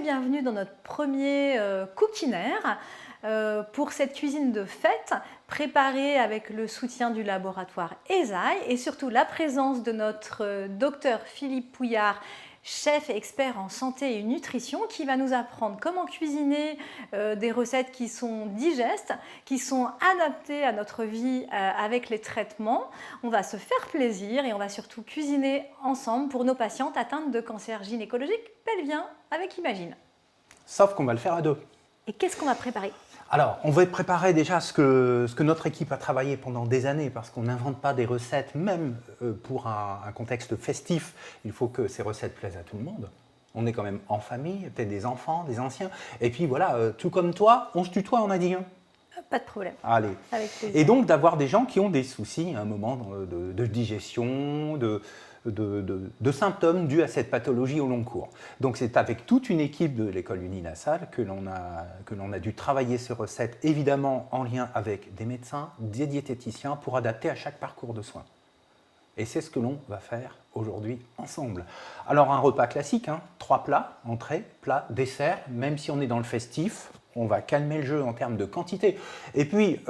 et bienvenue dans notre premier Cookinaire pour cette cuisine de fête préparée avec le soutien du laboratoire ESAI et surtout la présence de notre docteur Philippe Pouillard, chef et expert en santé et nutrition, qui va nous apprendre comment cuisiner des recettes qui sont digestes, qui sont adaptées à notre vie avec les traitements. On va se faire plaisir et on va surtout cuisiner ensemble pour nos patientes atteintes de cancer gynécologique pelvien avec Imagine. Sauf qu'on va le faire à deux. Et qu'est-ce qu'on va préparer ? Alors, on va préparer déjà ce que notre équipe a travaillé pendant des années, parce qu'on n'invente pas des recettes, même pour un contexte festif. Il faut que ces recettes plaisent à tout le monde. On est quand même en famille, peut-être des enfants, des anciens. Et puis voilà, tout comme toi, on se tutoie, on a dit. Hein. Pas de problème. Allez. Avec plaisir. Et donc d'avoir des gens qui ont des soucis à un moment de digestion, de symptômes dus à cette pathologie au long cours. Donc c'est avec toute une équipe de l'école Unilassal que l'on a dû travailler ces recettes, évidemment en lien avec des médecins, des diététiciens, pour adapter à chaque parcours de soins. Et c'est ce que l'on va faire aujourd'hui ensemble. Alors un repas classique, 3 plats, entrée, plat, dessert, même si on est dans le festif, on va calmer le jeu en termes de quantité. Et puis,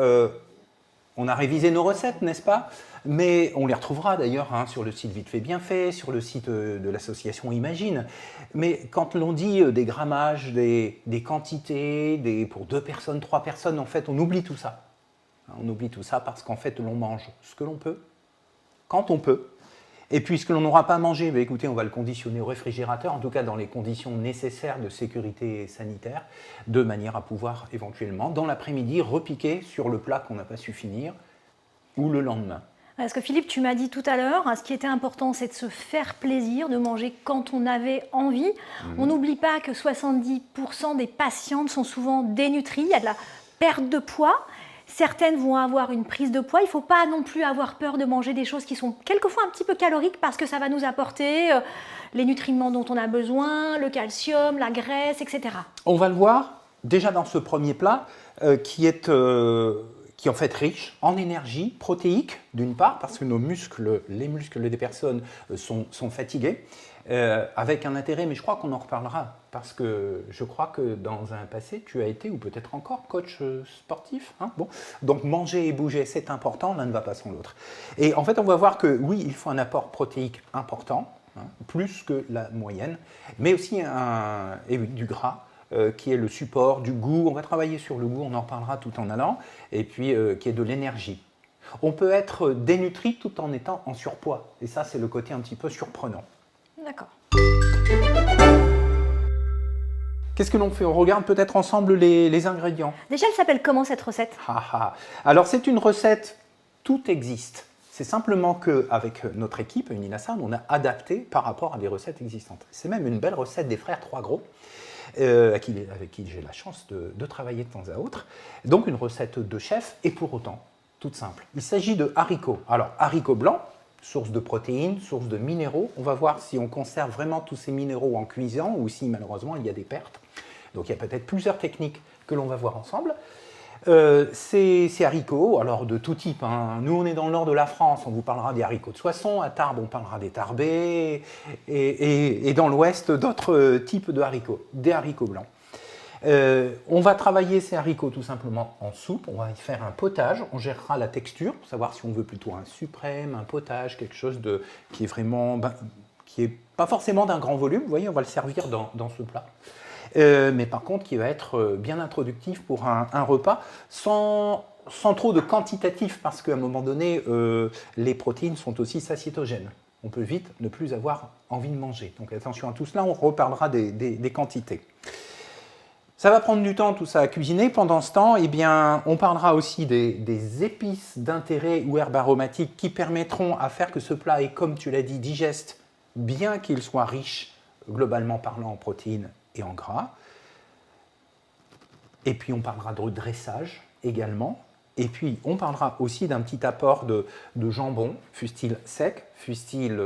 on a révisé nos recettes, n'est-ce pas? Mais on les retrouvera d'ailleurs sur le site Vite Fait Bien Fait, sur le site de l'association Imagine. Mais quand l'on dit des grammages, des quantités, pour 2 personnes, 3 personnes, en fait, on oublie tout ça. On oublie tout ça parce qu'en fait, l'on mange ce que l'on peut, quand on peut. Et puis, ce que l'on n'aura pas mangé, écoutez, on va le conditionner au réfrigérateur, en tout cas dans les conditions nécessaires de sécurité sanitaire, de manière à pouvoir éventuellement, dans l'après-midi, repiquer sur le plat qu'on n'a pas su finir, ou le lendemain. Parce que Philippe, tu m'as dit tout à l'heure, ce qui était important, c'est de se faire plaisir, de manger quand on avait envie. On n'oublie pas que 70% des patientes sont souvent dénutries, il y a de la perte de poids. Certaines vont avoir une prise de poids. Il ne faut pas non plus avoir peur de manger des choses qui sont quelquefois un petit peu caloriques parce que ça va nous apporter les nutriments dont on a besoin, le calcium, la graisse, etc. On va le voir déjà dans ce premier plat qui est en fait riche en énergie protéique d'une part parce que les muscles des personnes sont fatigués. Avec un intérêt, mais je crois qu'on en reparlera, parce que je crois que dans un passé, tu as été, ou peut-être encore, coach sportif. Bon. Donc manger et bouger, c'est important, l'un ne va pas sans l'autre. Et en fait, on va voir que oui, il faut un apport protéique important, plus que la moyenne, mais aussi du gras, qui est le support du goût. On va travailler sur le goût, on en reparlera tout en allant, et puis qui est de l'énergie. On peut être dénutri tout en étant en surpoids, et ça, c'est le côté un petit peu surprenant. D'accord. Qu'est-ce que l'on fait? On regarde peut-être ensemble les ingrédients. Déjà, elle s'appelle comment cette recette? Alors, c'est une recette, tout existe. C'est simplement qu'avec notre équipe, Unilassal, on a adapté par rapport à des recettes existantes. C'est même une belle recette des frères Trois Gros, avec qui j'ai la chance de travailler de temps à autre. Donc, une recette de chef, et pour autant, toute simple. Il s'agit de haricots. Alors, haricots blancs, source de protéines, source de minéraux. On va voir si on conserve vraiment tous ces minéraux en cuisant ou si malheureusement il y a des pertes. Donc il y a peut-être plusieurs techniques que l'on va voir ensemble. Ces haricots, alors de tout type. Nous on est dans le nord de la France, on vous parlera des haricots de Soissons. À Tarbes on parlera des tarbais. Et dans l'ouest d'autres types de haricots, des haricots blancs. On va travailler ces haricots tout simplement en soupe, on va y faire un potage, on gérera la texture pour savoir si on veut plutôt un suprême, un potage, quelque chose qui est vraiment, qui n'est pas forcément d'un grand volume, vous voyez, on va le servir dans ce plat. Mais par contre qui va être bien introductif pour un repas sans trop de quantitatif parce qu'à un moment donné, les protéines sont aussi satiétogènes. On peut vite ne plus avoir envie de manger. Donc attention à tout cela, on reparlera des quantités. Ça va prendre du temps tout ça à cuisiner. Pendant ce temps, on parlera aussi des épices d'intérêt ou herbes aromatiques qui permettront à faire que ce plat est, comme tu l'as dit, digeste, bien qu'il soit riche, globalement parlant, en protéines et en gras. Et puis on parlera de dressage également. Et puis on parlera aussi d'un petit apport de jambon, fût-il sec, fût-il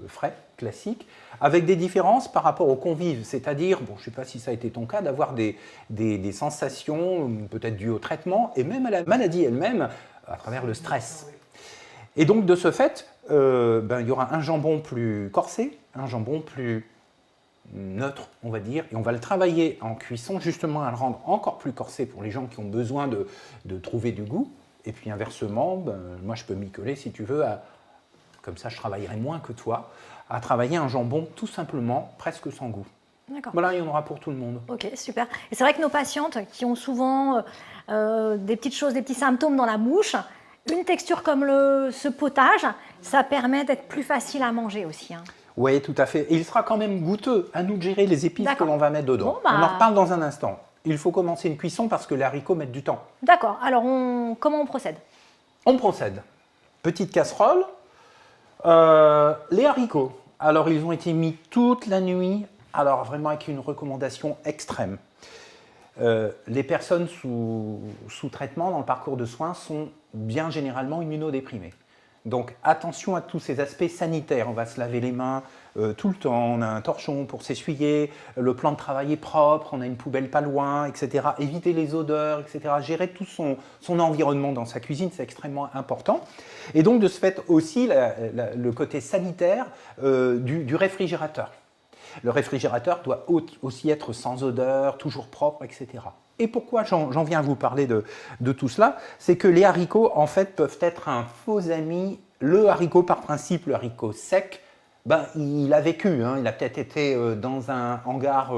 frais, classique, avec des différences par rapport aux convives, c'est-à-dire, je ne sais pas si ça a été ton cas, d'avoir des sensations peut-être dues au traitement et même à la maladie elle-même à travers le stress. Et donc de ce fait, il y aura un jambon plus corsé, un jambon plus neutre, on va dire, et on va le travailler en cuisson justement à le rendre encore plus corsé pour les gens qui ont besoin de trouver du goût. Et puis inversement, ben, moi je peux m'y coller si tu veux, comme ça je travaillerai moins que toi, à travailler un jambon tout simplement presque sans goût. Voilà, il y en aura pour tout le monde. Ok, super. Et c'est vrai que nos patientes qui ont souvent des petites choses, des petits symptômes dans la bouche, une texture comme ce potage, ça permet d'être plus facile à manger aussi. Hein. Oui, tout à fait. Et il sera quand même goûteux. À nous de gérer les épices que l'on va mettre dedans. Bon, bah... On en reparle dans un instant. Il faut commencer une cuisson parce que les haricots mettent du temps. D'accord. Alors, comment on procède? On procède. Petite casserole. Les haricots. Alors, ils ont été mis toute la nuit. Alors, vraiment avec une recommandation extrême. Les personnes sous traitement dans le parcours de soins sont bien généralement immunodéprimées. Donc attention à tous ces aspects sanitaires. On va se laver les mains tout le temps, on a un torchon pour s'essuyer, le plan de travail est propre, on a une poubelle pas loin, etc. Éviter les odeurs, etc. Gérer tout son environnement dans sa cuisine, c'est extrêmement important. Et donc de ce fait aussi le côté sanitaire du réfrigérateur. Le réfrigérateur doit aussi être sans odeur, toujours propre, etc. Et pourquoi j'en viens à vous parler de tout cela? C'est que les haricots, en fait, peuvent être un faux ami. Le haricot, par principe, le haricot sec, ben, il a vécu. Hein, il a peut-être été dans un hangar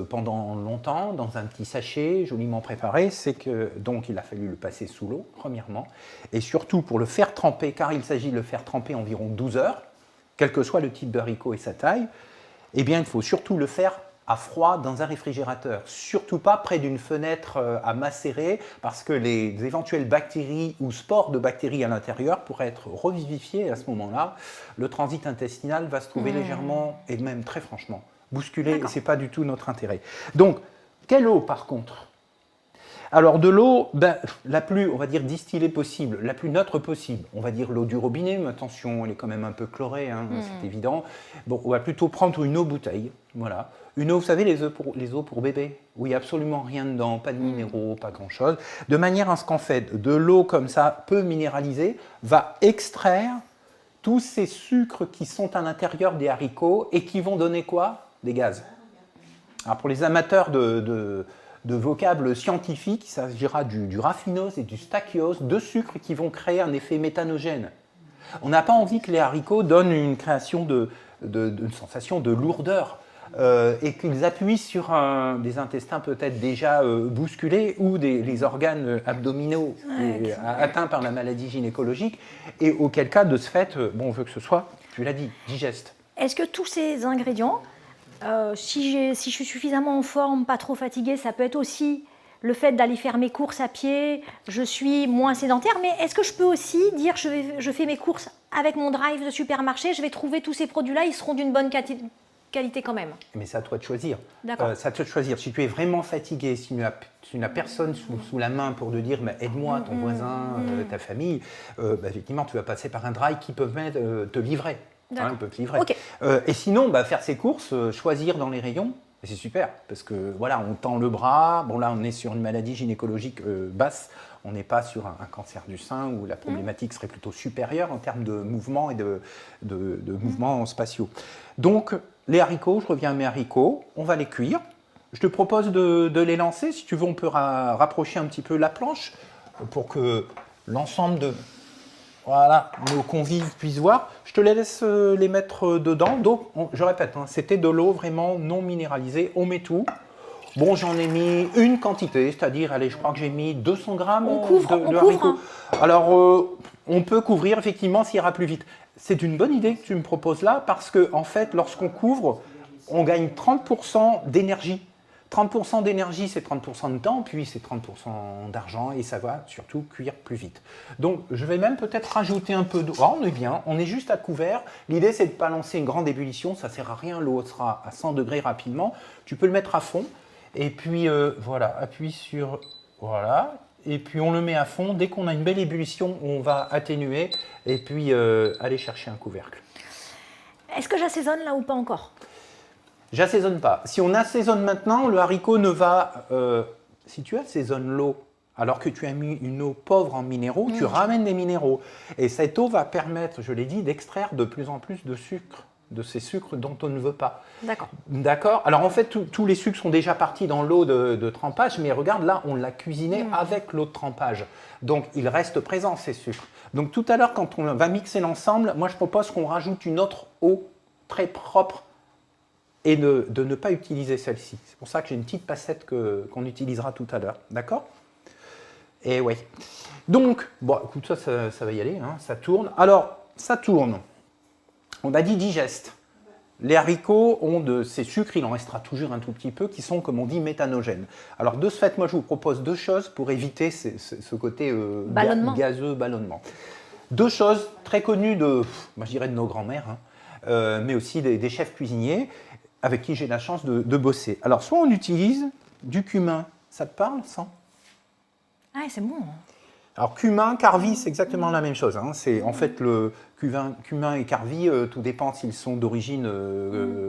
pendant longtemps, dans un petit sachet, joliment préparé. C'est que, donc, il a fallu le passer sous l'eau, premièrement. Et surtout, pour le faire tremper, car il s'agit de le faire tremper environ 12 heures, quel que soit le type de haricot et sa taille, eh bien, il faut surtout le faire à froid dans un réfrigérateur. Surtout pas près d'une fenêtre à macérer parce que les éventuelles bactéries ou spores de bactéries à l'intérieur pourraient être revivifiés et à ce moment-là, le transit intestinal va se trouver légèrement et même très franchement bousculé et ce n'est pas du tout notre intérêt. Donc, quelle eau par contre? Alors de l'eau, ben, la plus, on va dire, distillée possible, la plus neutre possible. On va dire l'eau du robinet, mais attention, elle est quand même un peu chlorée, hein, c'est évident. Bon, on va plutôt prendre une eau bouteille, voilà. Une eau, vous savez, les eaux pour bébé, où il n'y a absolument rien dedans, pas de minéraux, pas grand-chose. De manière à ce qu'en fait, de l'eau comme ça, peu minéralisée, va extraire tous ces sucres qui sont à l'intérieur des haricots et qui vont donner quoi? Des gaz. Alors pour les amateurs de vocables scientifiques, il s'agira du raffinose et du stachyose, deux sucres qui vont créer un effet méthanogène. On n'a pas envie que les haricots donnent une création une sensation de lourdeur et qu'ils appuient sur des intestins peut-être déjà bousculés ou les organes abdominaux atteints par la maladie gynécologique, et auquel cas, de ce fait, bon, on veut que ce soit, tu l'as dit, digeste. Est-ce que tous ces ingrédients, si je suis suffisamment en forme, pas trop fatiguée, ça peut être aussi le fait d'aller faire mes courses à pied, je suis moins sédentaire, mais est-ce que je peux aussi dire je fais mes courses avec mon drive de supermarché, je vais trouver tous ces produits-là, ils seront d'une bonne qualité quand même? Mais c'est à toi de choisir. D'accord. C'est à toi de choisir. Si tu es vraiment fatigué, si tu n'as personne sous la main pour te dire aide-moi, ton voisin, ta famille, effectivement, tu vas passer par un drive qui peut même te livrer. Hein, ils peuvent te livrer. Okay. Et sinon, faire ses courses, choisir dans les rayons, c'est super, parce que voilà, on tend le bras. Bon, là, on est sur une maladie gynécologique basse, on n'est pas sur un cancer du sein où la problématique serait plutôt supérieure en termes de mouvements et de mouvements spatiaux. Donc, les haricots, je reviens à mes haricots, on va les cuire. Je te propose de les lancer. Si tu veux, on peut rapprocher un petit peu la planche pour que l'ensemble de nos convives puissent voir. Je te laisse les mettre dedans. Donc, je répète, hein, c'était de l'eau vraiment non minéralisée. On met tout. Bon, j'en ai mis une quantité, c'est-à-dire, allez, je crois que j'ai mis 200 grammes de haricots. Hein. Alors, on peut couvrir, effectivement, ça ira plus vite. C'est une bonne idée que tu me proposes là, parce que, en fait, lorsqu'on couvre, on gagne 30% d'énergie. 30% d'énergie, c'est 30% de temps, puis c'est 30% d'argent, et ça va surtout cuire plus vite. Donc, je vais même peut-être rajouter un peu d'eau. Oh, on est bien, on est juste à couvert. L'idée, c'est de ne pas lancer une grande ébullition, ça ne sert à rien, l'eau sera à 100 degrés rapidement. Tu peux le mettre à fond, et puis voilà, appuie sur, voilà, et puis on le met à fond. Dès qu'on a une belle ébullition, on va atténuer, et puis aller chercher un couvercle. Est-ce que j'assaisonne là ou pas encore ? J'assaisonne pas. Si on assaisonne maintenant, le haricot ne va... si tu assaisonnes l'eau, alors que tu as mis une eau pauvre en minéraux, tu ramènes des minéraux. Et cette eau va permettre, je l'ai dit, d'extraire de plus en plus de sucre de ces sucres dont on ne veut pas. D'accord. D'accord. Alors en fait, tous les sucres sont déjà partis dans l'eau de trempage, mais regarde, là, on l'a cuisiné avec l'eau de trempage. Donc, il reste présent, ces sucres. Donc tout à l'heure, quand on va mixer l'ensemble, moi, je propose qu'on rajoute une autre eau très propre et de ne pas utiliser celle-ci. C'est pour ça que j'ai une petite passette qu'on utilisera tout à l'heure. D'accord? Et oui. Donc, bon, écoute, ça va y aller, hein, ça tourne. Alors, ça tourne. On a dit digeste. Les haricots ont de ces sucres, il en restera toujours un tout petit peu, qui sont, comme on dit, méthanogènes. Alors, de ce fait, moi, je vous propose deux choses pour éviter ce côté gazeux, ballonnement. Deux choses très connues moi, je dirais de nos grands-mères, hein, mais aussi des chefs cuisiniers avec qui j'ai la chance de bosser. Alors, soit on utilise du cumin. Ça te parle, ça? Ah, c'est bon. Alors, cumin, carvi, c'est exactement la même chose. Hein. C'est en fait le cumin et carvi, tout dépend s'ils sont d'origine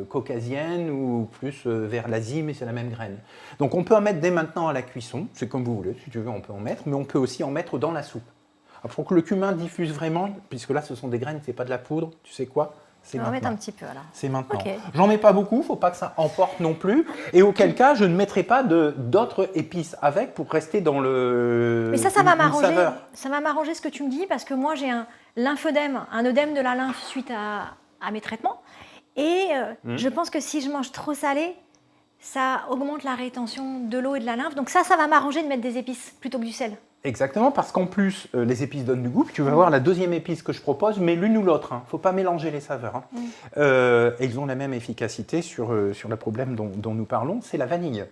caucasienne ou plus vers l'Asie, mais c'est la même graine. Donc, on peut en mettre dès maintenant à la cuisson. C'est comme vous voulez, si tu veux, on peut en mettre, mais on peut aussi en mettre dans la soupe. Alors, pour que le cumin diffuse vraiment, puisque là, ce sont des graines, c'est pas de la poudre, tu sais quoi? On va mettre un petit peu alors. C'est maintenant. Okay. J'en mets pas beaucoup, il ne faut pas que ça emporte non plus. Et auquel cas, je ne mettrai pas d'autres épices avec pour rester dans le. Mais ça va m'arranger. Ça va m'arranger ce que tu me dis parce que moi j'ai un lymphœdème, un œdème de la lymphe suite à mes traitements. Et je pense que si je mange trop salé, ça augmente la rétention de l'eau et de la lymphe. Donc ça va m'arranger de mettre des épices plutôt que du sel. Exactement, parce qu'en plus, les épices donnent du goût. Tu vas voir la deuxième épice que je propose, mais l'une ou l'autre. Il ne faut pas mélanger les saveurs. Et ils ont la même efficacité sur le problème dont nous parlons, c'est la vanille.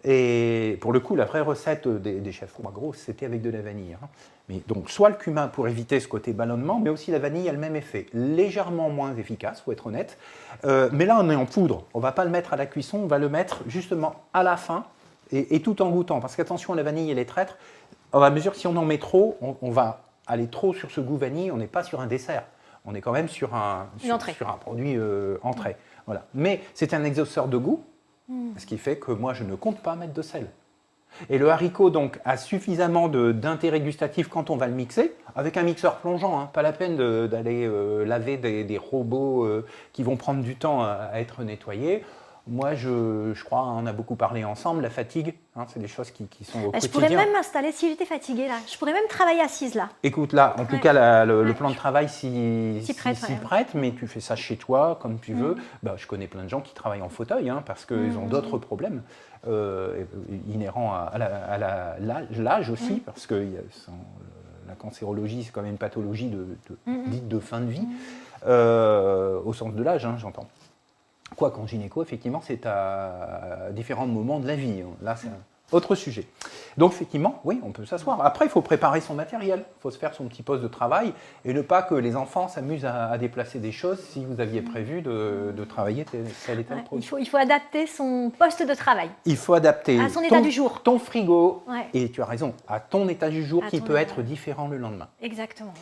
Et pour le coup, la vraie recette des chefs froids gros, c'était avec de la vanille. Hein. Mais donc, soit le cumin pour éviter ce côté ballonnement, mais aussi la vanille a le même effet. Légèrement moins efficace, il faut être honnête. Mais là, on est en poudre. On ne va pas le mettre à la cuisson, on va le mettre justement à la fin et tout en goûtant. Parce qu'attention, la vanille, elle est traître. À mesure que si on en met trop, on va aller trop sur ce goût vanille, on n'est pas sur un dessert. On est quand même sur un produit entrée. Voilà. Mais c'est un exhausteur de goût, ce qui fait que moi, je ne compte pas mettre de sel. Et le haricot, donc, a suffisamment d'intérêt gustatif quand on va le mixer, avec un mixeur plongeant. Hein, pas la peine d'aller laver des robots qui vont prendre du temps à être nettoyés. Moi, je crois, on a beaucoup parlé ensemble, la fatigue, hein, c'est des choses qui sont au quotidien. Je pourrais même m'installer, si j'étais fatiguée, là. Je pourrais même travailler assise, là. Écoute, là, en tout cas, le plan de travail s'y prête, mais tu fais ça chez toi, comme tu veux. Bah, je connais plein de gens qui travaillent en fauteuil, hein, parce qu'ils ont d'autres problèmes inhérents à l'âge aussi, parce que la cancérologie, c'est quand même une pathologie dite de fin de vie, au sens de l'âge, hein, j'entends. Quoi qu'en gynéco, effectivement, c'est à différents moments de la vie. Là, c'est un autre sujet. Donc, effectivement, oui, on peut s'asseoir. Après, il faut préparer son matériel. Il faut se faire son petit poste de travail et ne pas que les enfants s'amusent à déplacer des choses si vous aviez prévu de travailler tel et tel produit. Il faut adapter son poste de travail. Il faut adapter à son état du jour. Ton frigo, et tu as raison, à ton état du jour qui peut être différent le lendemain. Exactement.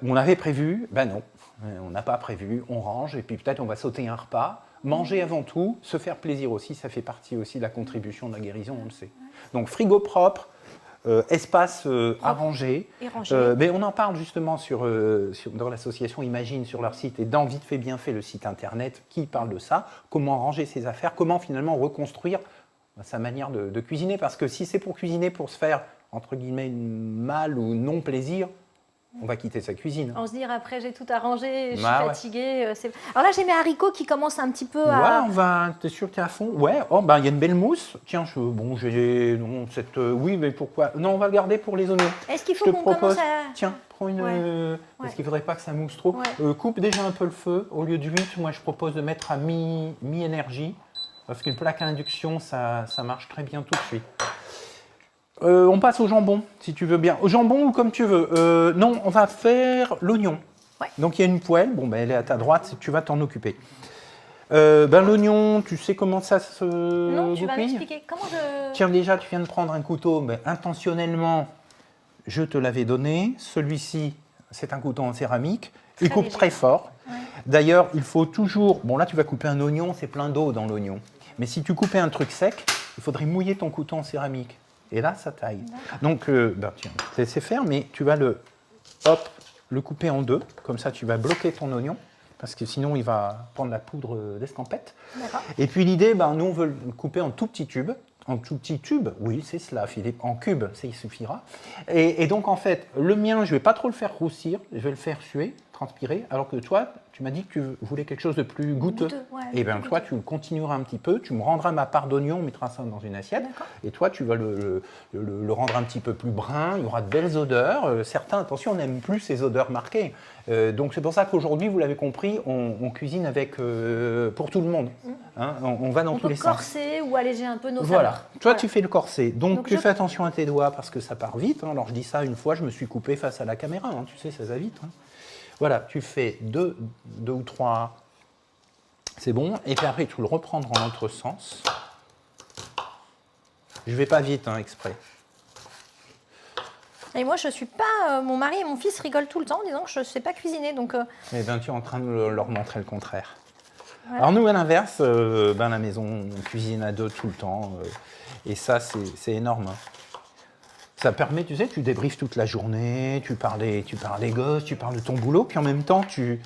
On avait prévu, ben non, on n'a pas prévu, on range et puis peut-être on va sauter un repas. Manger avant tout, se faire plaisir aussi, ça fait partie aussi de la contribution de la guérison, on le sait. Donc frigo propre, espace arrangé. Mais on en parle justement dans l'association Imagine sur leur site et dans Vite fait bien fait, le site internet qui parle de ça, comment ranger ses affaires, comment finalement reconstruire sa manière de cuisiner. Parce que si c'est pour cuisiner pour se faire, entre guillemets, mal ou non plaisir, on va quitter sa cuisine. On se dit après j'ai tout arrangé, je suis fatiguée. Alors là j'ai mes haricots qui commencent un petit peu à. Ouais, t'es sûr que t'es à fond? Ouais, oh ben il y a une belle mousse. Tiens, oui, mais pourquoi? Non, on va le garder pour les oignons. Est-ce qu'il faut qu'on commence à. Tiens, prends une. Est-ce qu'il ne faudrait pas que ça mousse trop? Coupe déjà un peu le feu. Au lieu de 8, moi je propose de mettre à mi-énergie. Parce qu'une plaque à induction, ça marche très bien tout de suite. On passe au jambon, si tu veux bien. Au jambon ou comme tu veux. Non, on va faire l'oignon. Ouais. Donc il y a une poêle, elle est à ta droite, tu vas t'en occuper. L'oignon, tu sais comment ça se Non, tu vas m'expliquer. Comment je... Tiens, déjà, tu viens de prendre un couteau, mais intentionnellement, je te l'avais donné. Celui-ci, c'est un couteau en céramique. Il coupe très fort. Ouais. D'ailleurs, il faut toujours... Bon, là, tu vas couper un oignon, c'est plein d'eau dans l'oignon. Mais si tu coupais un truc sec, il faudrait mouiller ton couteau en céramique. Et là, ça taille. Donc, tiens, laissez faire, mais tu vas le couper en deux. Comme ça, tu vas bloquer ton oignon. parce que sinon il va prendre la poudre d'escampette. D'accord. Et puis l'idée, nous on veut le couper en tout petits tubes. En tout petit tube, oui, c'est cela, Philippe. En cube, ça y suffira. Et donc, en fait, le mien, je ne vais pas trop le faire roussir, je vais le faire suer, transpirer, alors que toi, tu m'as dit que tu voulais quelque chose de plus goûteux. Ouais, et bien, toi, tu continueras un petit peu, tu me rendras ma part d'oignon, on mettra ça dans une assiette. Et toi, tu vas le rendre un petit peu plus brun, il y aura de belles odeurs. Certains, attention, n'aiment plus ces odeurs marquées. Donc, c'est pour ça qu'aujourd'hui, vous l'avez compris, on cuisine avec pour tout le monde. Hein, on va dans tous les sens. On peut corser ou alléger un peu nos Voilà. saveurs. Toi, tu fais le corset. Donc tu fais attention à tes doigts parce que ça part vite. Hein. Alors, je dis ça une fois, je me suis coupé face à la caméra. Hein. Tu sais, ça va vite. Hein. Voilà, tu fais deux ou trois. C'est bon. Et puis après, tu le reprends dans l'autre sens. Je vais pas vite, hein, exprès. Et moi, je suis pas. Mon mari et mon fils rigolent tout le temps en disant que je ne sais pas cuisiner. Donc, Eh bien, tu es en train de leur montrer le contraire. Voilà. Alors nous, à l'inverse, la maison, on cuisine à deux tout le temps. Et ça, c'est énorme. Ça permet, tu sais, tu débriefes toute la journée, tu parles des gosses, tu parles de ton boulot, puis en même temps, tu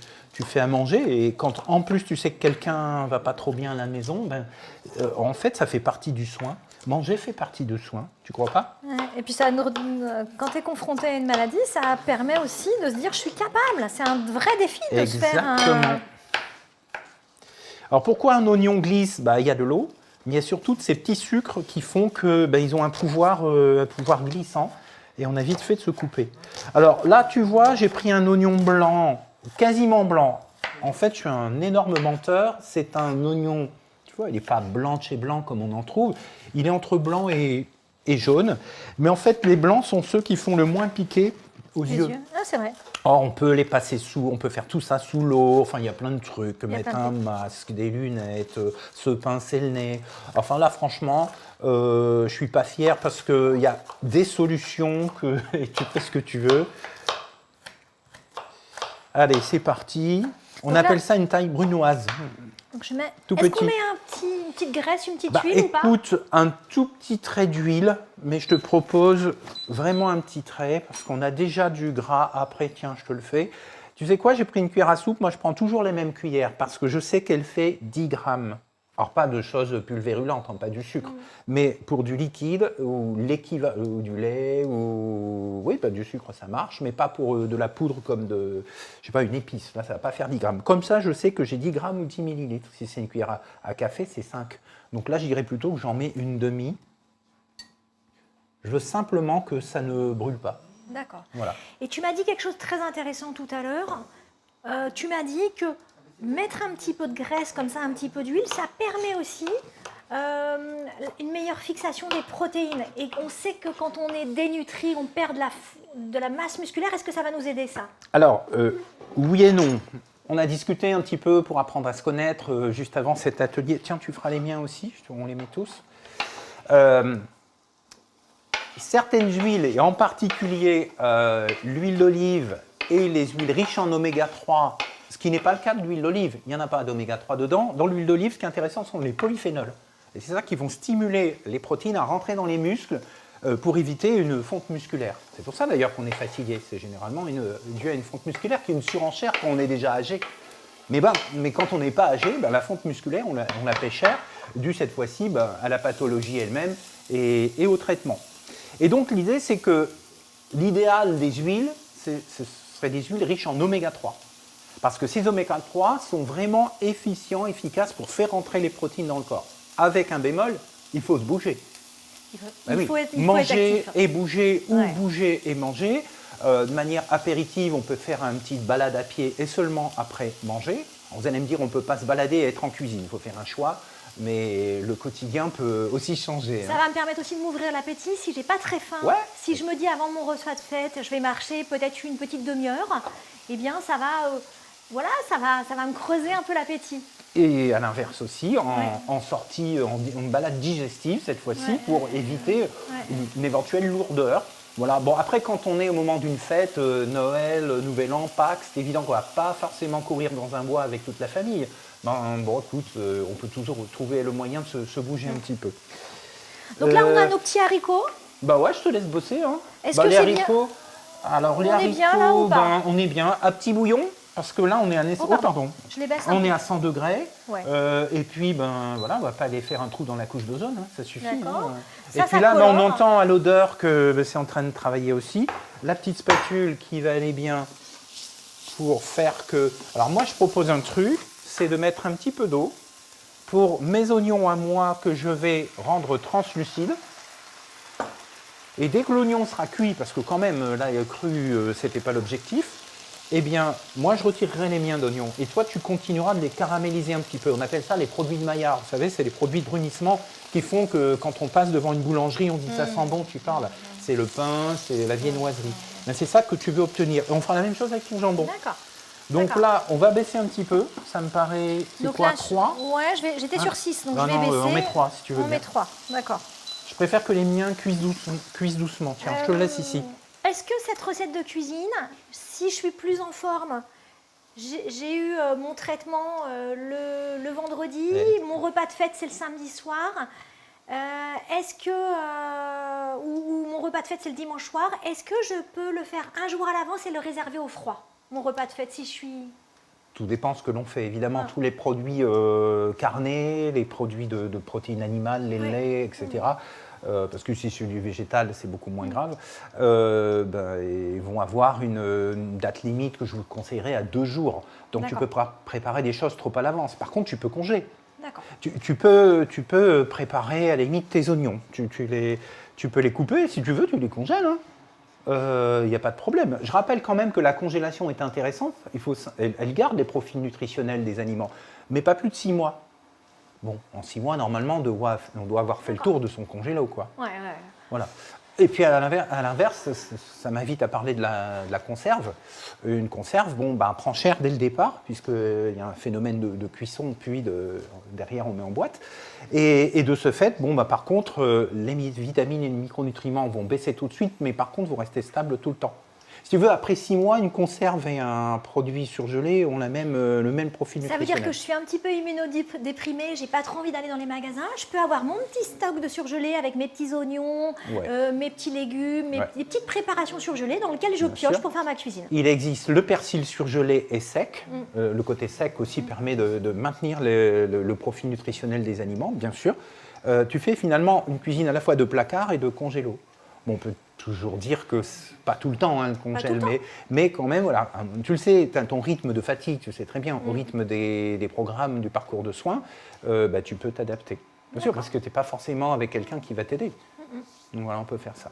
fais à manger. Et quand en plus, tu sais que quelqu'un va pas trop bien à la maison, en fait, ça fait partie du soin. Manger fait partie du soin, tu crois pas? Et puis, quand tu es confronté à une maladie, ça permet aussi de se dire « je suis capable ». C'est un vrai défi de se faire Exactement. Alors pourquoi un oignon glisse? Il y a de l'eau, mais il y a surtout de ces petits sucres qui font qu'ils ont un pouvoir glissant et on a vite fait de se couper. Alors là, tu vois, j'ai pris un oignon blanc, quasiment blanc. En fait, je suis un énorme menteur. C'est un oignon, tu vois, il n'est pas blanc de chez blanc comme on en trouve. Il est entre blanc et jaune. Mais en fait, les blancs sont ceux qui font le moins piquer aux yeux. Ah, c'est vrai. Or, on peut les passer on peut faire tout ça sous l'eau, enfin il y a plein de trucs, mettre un masque, des lunettes, se pincer le nez. Enfin là, franchement, je suis pas fier parce qu'il y a des solutions et tu fais ce que tu veux. Allez, c'est parti. On appelle ça une taille brunoise. Donc je mets. Tout Est-ce petit. qu'on met une petite graisse, une petite huile ou pas? Écoute, un tout petit trait d'huile, mais je te propose vraiment un petit trait parce qu'on a déjà du gras. Après, tiens, je te le fais. Tu sais quoi, j'ai pris une cuillère à soupe. Moi, je prends toujours les mêmes cuillères parce que je sais qu'elle fait 10 grammes. Alors, pas de choses pulvérulentes, hein, pas du sucre, mais pour du liquide ou du lait ou du sucre, ça marche, mais pas pour de la poudre comme je sais pas, une épice. Là, ça va pas faire 10 grammes. Comme ça, je sais que j'ai 10 grammes ou 10 millilitres. Si c'est une cuillère à café, c'est 5. Donc là, je dirais plutôt que j'en mets une demi. Je veux simplement que ça ne brûle pas. D'accord. Voilà. Et tu m'as dit quelque chose de très intéressant tout à l'heure. Tu m'as dit que mettre un petit peu de graisse comme ça, un petit peu d'huile, ça permet aussi une meilleure fixation des protéines. Et on sait que quand on est dénutri, on perd de la masse musculaire. Est-ce que ça va nous aider, ça? Alors, oui et non. On a discuté un petit peu pour apprendre à se connaître juste avant cet atelier. Tiens, tu feras les miens aussi, on les met tous. Certaines huiles, et en particulier l'huile d'olive et les huiles riches en oméga 3, ce qui n'est pas le cas de l'huile d'olive, il n'y en a pas d'oméga 3 dedans. Dans l'huile d'olive, ce qui est intéressant sont les polyphénols. Et c'est ça qui vont stimuler les protéines à rentrer dans les muscles pour éviter une fonte musculaire. C'est pour ça d'ailleurs qu'on est fatigué. C'est généralement dû à une fonte musculaire qui est une surenchère quand on est déjà âgé. Mais quand on n'est pas âgé, la fonte musculaire, on la paie cher, due cette fois-ci à la pathologie elle-même et au traitement. Et donc l'idée, c'est que l'idéal des huiles, ce serait des huiles riches en oméga 3. Parce que ces oméga 3 sont vraiment efficaces pour faire rentrer les protéines dans le corps. Avec un bémol, il faut se bouger. Il faut être manger actif. Et bouger ou bouger et manger. De manière apéritive, on peut faire une petite balade à pied et seulement après manger. Alors, vous allez me dire, on ne peut pas se balader et être en cuisine. Il faut faire un choix. Mais le quotidien peut aussi changer. Ça va me permettre aussi de m'ouvrir l'appétit si j'ai pas très faim. Ouais. Si je me dis avant mon repas de fête, je vais marcher peut-être une petite demi-heure, eh bien ça va, ça va me creuser un peu l'appétit. Et à l'inverse aussi, en sortie, en balade digestive cette fois-ci, pour éviter une éventuelle lourdeur. Voilà. Bon, après, quand on est au moment d'une fête, Noël, Nouvel An, Pâques, c'est évident qu'on ne va pas forcément courir dans un bois avec toute la famille. Écoute, on peut toujours trouver le moyen de se bouger un petit peu. Donc là, on a nos petits haricots. Ouais, je te laisse bosser. Hein. Est-ce que les c'est haricots, bien? alors les haricots, est bien là ou pas? on est bien. À petit bouillon, parce que là, on est à... Oh, pardon. Je les baisse un on peu. est à 100 degrés. Ouais. Et puis, ben, voilà, on ne va pas aller faire un trou dans la couche d'ozone, hein, ça suffit. D'accord. Et puis là, ben, on entend à l'odeur que ben, c'est en train de travailler aussi. La petite spatule qui va aller bien pour faire que... Alors moi, je propose un truc, c'est de mettre un petit peu d'eau pour mes oignons à moi que je vais rendre translucides. Et dès que l'oignon sera cuit, parce que quand même, là, cru, c'était pas l'objectif, eh bien, moi, je retirerai les miens d'oignons. Et toi, tu continueras de les caraméliser un petit peu. On appelle ça les produits de Maillard. Vous savez, c'est les produits de brunissement qui font que quand on passe devant une boulangerie, on dit ça sent bon, tu parles. C'est le pain, c'est la viennoiserie. Ben, c'est ça que tu veux obtenir. Et on fera la même chose avec ton jambon. D'accord. Donc là, on va baisser un petit peu. Ça me paraît... C'est quoi, là, 3 Ouais, j'étais sur 6, donc non, je vais baisser. on met 3 si tu veux. On met 3, d'accord. Je préfère que les miens cuisent doucement. Tiens, je te le laisse ici. Est-ce que cette recette de cuisine, si je suis plus en forme, j'ai eu mon traitement le vendredi, mon repas de fête c'est le samedi soir, est-ce que, ou mon repas de fête c'est le dimanche soir, est-ce que je peux le faire un jour à l'avance et le réserver au froid, mon repas de fête, si je suis... Tout dépend ce que l'on fait. Évidemment, tous les produits carnés, les produits de protéines animales, les laits, etc., parce que si c'est du végétal, c'est beaucoup moins grave, ils vont avoir une date limite que je vous conseillerais à 2 jours. Donc tu peux préparer des choses trop à l'avance. Par contre, tu peux congeler. Tu peux préparer à la limite tes oignons. Tu peux les couper, si tu veux, tu les congèles. Il n'y a pas de problème. Je rappelle quand même que la congélation est intéressante. Elle garde les profils nutritionnels des aliments, mais pas plus de 6 mois. Bon, en 6 mois, normalement, on doit avoir fait le tour de son congélo, quoi. Ouais. Voilà. Et puis à l'inverse, ça m'invite à parler de la conserve. Une conserve, prend cher dès le départ, puisqu'il y a un phénomène de cuisson, puis derrière on met en boîte. Et de ce fait, par contre, les vitamines et les micronutriments vont baisser tout de suite, mais par contre, vous restez stable tout le temps. Si tu veux, après 6 mois, une conserve et un produit surgelé ont le même profil nutritionnel. Ça veut dire que je suis un petit peu immunodéprimée, j'ai pas trop envie d'aller dans les magasins. Je peux avoir mon petit stock de surgelé avec mes petits oignons, mes petits légumes, des petites préparations surgelées dans lesquelles je pioche pour faire ma cuisine. Il existe le persil surgelé et sec. Le côté sec aussi permet de maintenir le profil nutritionnel des aliments, bien sûr. Tu fais finalement une cuisine à la fois de placard et de congélo. Bon, on peut toujours dire que pas tout le temps, le congèle, mais quand même, voilà. Tu le sais, tu as ton rythme de fatigue, tu sais très bien, au rythme des programmes du parcours de soins, tu peux t'adapter. Bien sûr, parce que tu n'es pas forcément avec quelqu'un qui va t'aider. Donc voilà, on peut faire ça.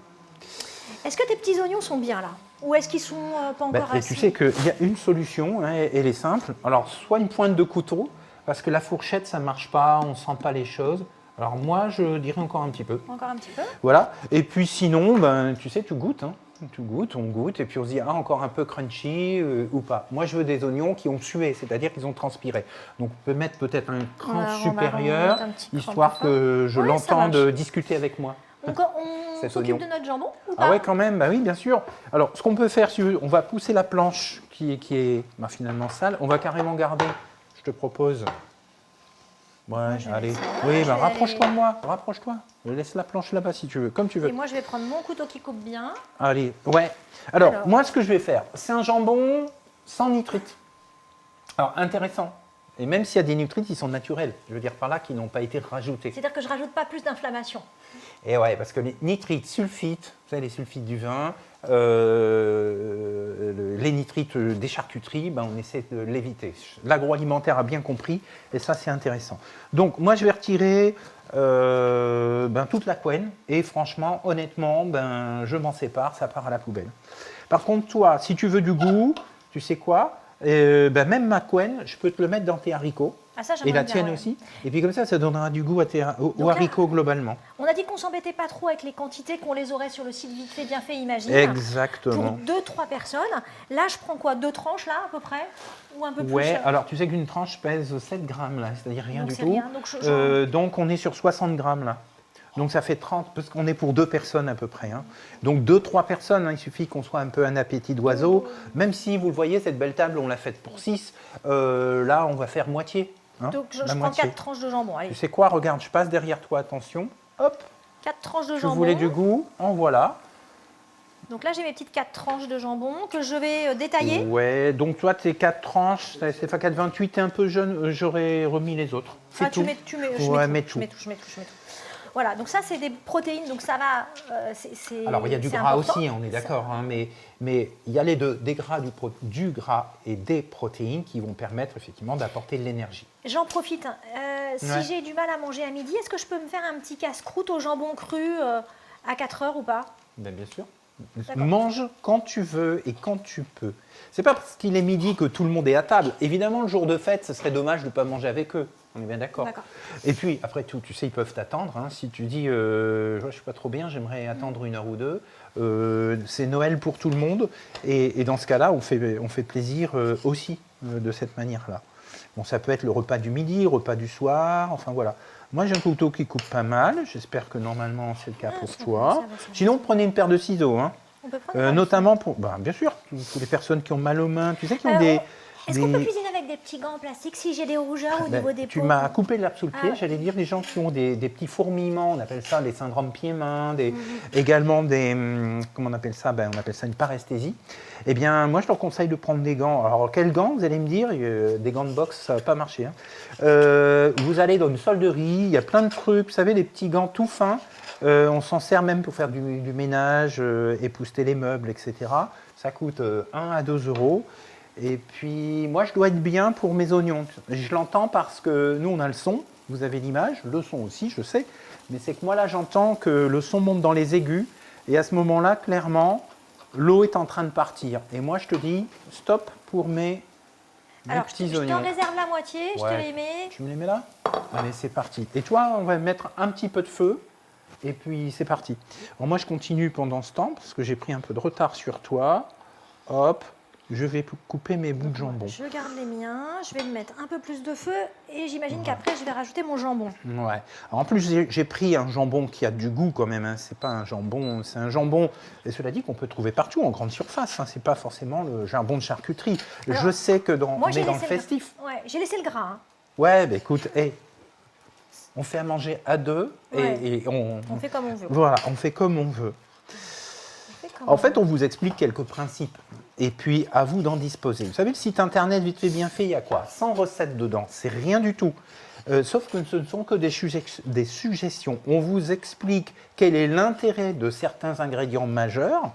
Est-ce que tes petits oignons sont bien là? Ou est-ce qu'ils sont pas encore assez? Tu sais qu'il y a une solution, elle est simple. Alors, soit une pointe de couteau, parce que la fourchette, ça ne marche pas, on ne sent pas les choses. Alors moi, je dirais encore un petit peu. Encore un petit peu. Voilà. Et puis sinon, tu sais, tu goûtes. Tu goûtes, on goûte, et puis on se dit, encore un peu crunchy ou pas. Moi, je veux des oignons qui ont sué, c'est-à-dire qu'ils ont transpiré. Donc, on peut mettre peut-être un cran supérieur, histoire que je l'entende discuter avec moi. Donc, on s'occupe de notre jambon ou pas? Ah ouais, quand même, oui, bien sûr. Alors, ce qu'on peut faire, si on va pousser la planche qui est finalement sale. On va carrément garder, je te propose... Ouais, allez. Oui, rapproche-toi de moi, rapproche-toi. Laisse la planche là-bas si tu veux, comme tu veux. Et moi, je vais prendre mon couteau qui coupe bien. Allez, ouais. Alors, moi, ce que je vais faire, c'est un jambon sans nitrite. Alors, intéressant. Et même s'il y a des nitrites, ils sont naturels. Je veux dire par là qu'ils n'ont pas été rajoutés. C'est-à-dire que je ne rajoute pas plus d'inflammation. Et ouais, parce que les nitrites, sulfites, vous savez, les sulfites du vin, les nitrites des charcuteries, on essaie de l'éviter. L'agroalimentaire a bien compris, et ça, c'est intéressant. Donc, moi, je vais retirer toute la couenne, et franchement, honnêtement, je m'en sépare, ça part à la poubelle. Par contre, toi, si tu veux du goût, tu sais quoi? Même ma couenne, je peux te le mettre dans tes haricots. Ah, ça, et la tienne aussi. Et puis comme ça donnera du goût aux haricots globalement. On a dit qu'on ne s'embêtait pas trop avec les quantités, qu'on les aurait sur le site vite fait, bien fait, Imagine. Exactement. Pour 2-3 personnes. Là, je prends quoi? 2 tranches là, à peu près? Ou un peu plus? Ouais, alors tu sais qu'une tranche pèse 7 grammes là, c'est-à-dire rien du tout. Rien. Donc on est sur 60 grammes là. Donc ça fait 30, parce qu'on est pour 2 personnes à peu près. Donc 2-3 personnes, il suffit qu'on soit un peu un appétit d'oiseau. Même si, vous le voyez, cette belle table, on l'a faite pour 6. Là, on va faire moitié. Donc je prends 4 tranches de jambon. Allez. Tu sais quoi, regarde, je passe derrière toi, attention. Hop. 4 tranches de jambon. Tu voulais du goût, en voilà. Donc là, j'ai mes petites 4 tranches de jambon que je vais détailler. Ouais, donc toi, tes 4 tranches, c'est pas 4,28, t'es un peu jeune, j'aurais remis les autres. C'est tout. Je mets tout. Voilà, donc ça, c'est des protéines, donc ça va. Alors, il y a du gras important. aussi, on est d'accord, hein, mais il y a les deux, des gras, du gras et des protéines qui vont permettre effectivement d'apporter de l'énergie. J'en profite. Si j'ai du mal à manger à midi, est-ce que je peux me faire un petit casse-croûte au jambon cru à 4 heures ou pas? Ben, bien sûr. Mange quand tu veux et quand tu peux. C'est pas parce qu'il est midi que tout le monde est à table. Évidemment, le jour de fête, ce serait dommage de ne pas manger avec eux. On est bien d'accord. Et puis, après tout, tu sais, ils peuvent t'attendre. Hein. Si tu dis, je ne suis pas trop bien, j'aimerais attendre 1 heure ou 2, c'est Noël pour tout le monde. Et dans ce cas-là, on fait plaisir aussi de cette manière-là. Bon, ça peut être le repas du midi, le repas du soir, enfin voilà. Moi, j'ai un couteau qui coupe pas mal. J'espère que normalement, c'est le cas pour toi. Sinon, prenez une paire de ciseaux. Hein. On peut prendre notamment pour, bien sûr, toutes les personnes qui ont mal aux mains. Tu sais, qui ont des... Est-ce qu'on peut cuisiner avec des petits gants en plastique si j'ai des rougeurs au niveau des peaux? Tu m'as coupé l'herbe sous le pied. J'allais dire des gens qui ont des petits fourmillements. On appelle ça des syndromes pieds-mains. Également des... Comment on appelle ça? On appelle ça une paresthésie. Eh bien, moi, je leur conseille de prendre des gants. Alors, quels gants? Vous allez me dire, des gants de boxe, ça ne va pas marcher. Hein. Vous allez dans une solderie, il y a plein de trucs. Vous savez, des petits gants tout fins. On s'en sert même pour faire du ménage, épousseter les meubles, etc. Ça coûte 1 à 2 euros. Et puis, moi, je dois être bien pour mes oignons. Je l'entends parce que nous, on a le son. Vous avez l'image, le son aussi, je sais. Mais c'est que moi, là, j'entends que le son monte dans les aigus. Et à ce moment-là, clairement, l'eau est en train de partir. Et moi, je te dis, stop pour mes petits oignons. Je t'en réserve la moitié, je te les mets. Tu me les mets là? Allez, c'est parti. Et toi, on va mettre un petit peu de feu. Et puis, c'est parti. Alors, moi, je continue pendant ce temps parce que j'ai pris un peu de retard sur toi. Hop. Je vais couper mes bouts de jambon. Je garde les miens, je vais me mettre un peu plus de feu et j'imagine qu'après je vais rajouter mon jambon. Ouais. Alors, en plus, j'ai pris un jambon qui a du goût quand même. Hein. C'est pas un jambon, c'est un jambon. Et cela dit qu'on peut trouver partout en grande surface. Hein. C'est pas forcément le jambon de charcuterie. Alors, je sais que on est dans le festif. Ouais, j'ai laissé le gras. Hein. Ouais, écoute, on fait à manger à deux et on fait comme on veut. Voilà, on fait comme on veut. En fait, on vous explique quelques principes. Et puis, à vous d'en disposer. Vous savez, le site internet vite fait bien fait, il y a quoi? 100 recettes dedans, c'est rien du tout. Sauf que ce ne sont que des suggestions. On vous explique quel est l'intérêt de certains ingrédients majeurs.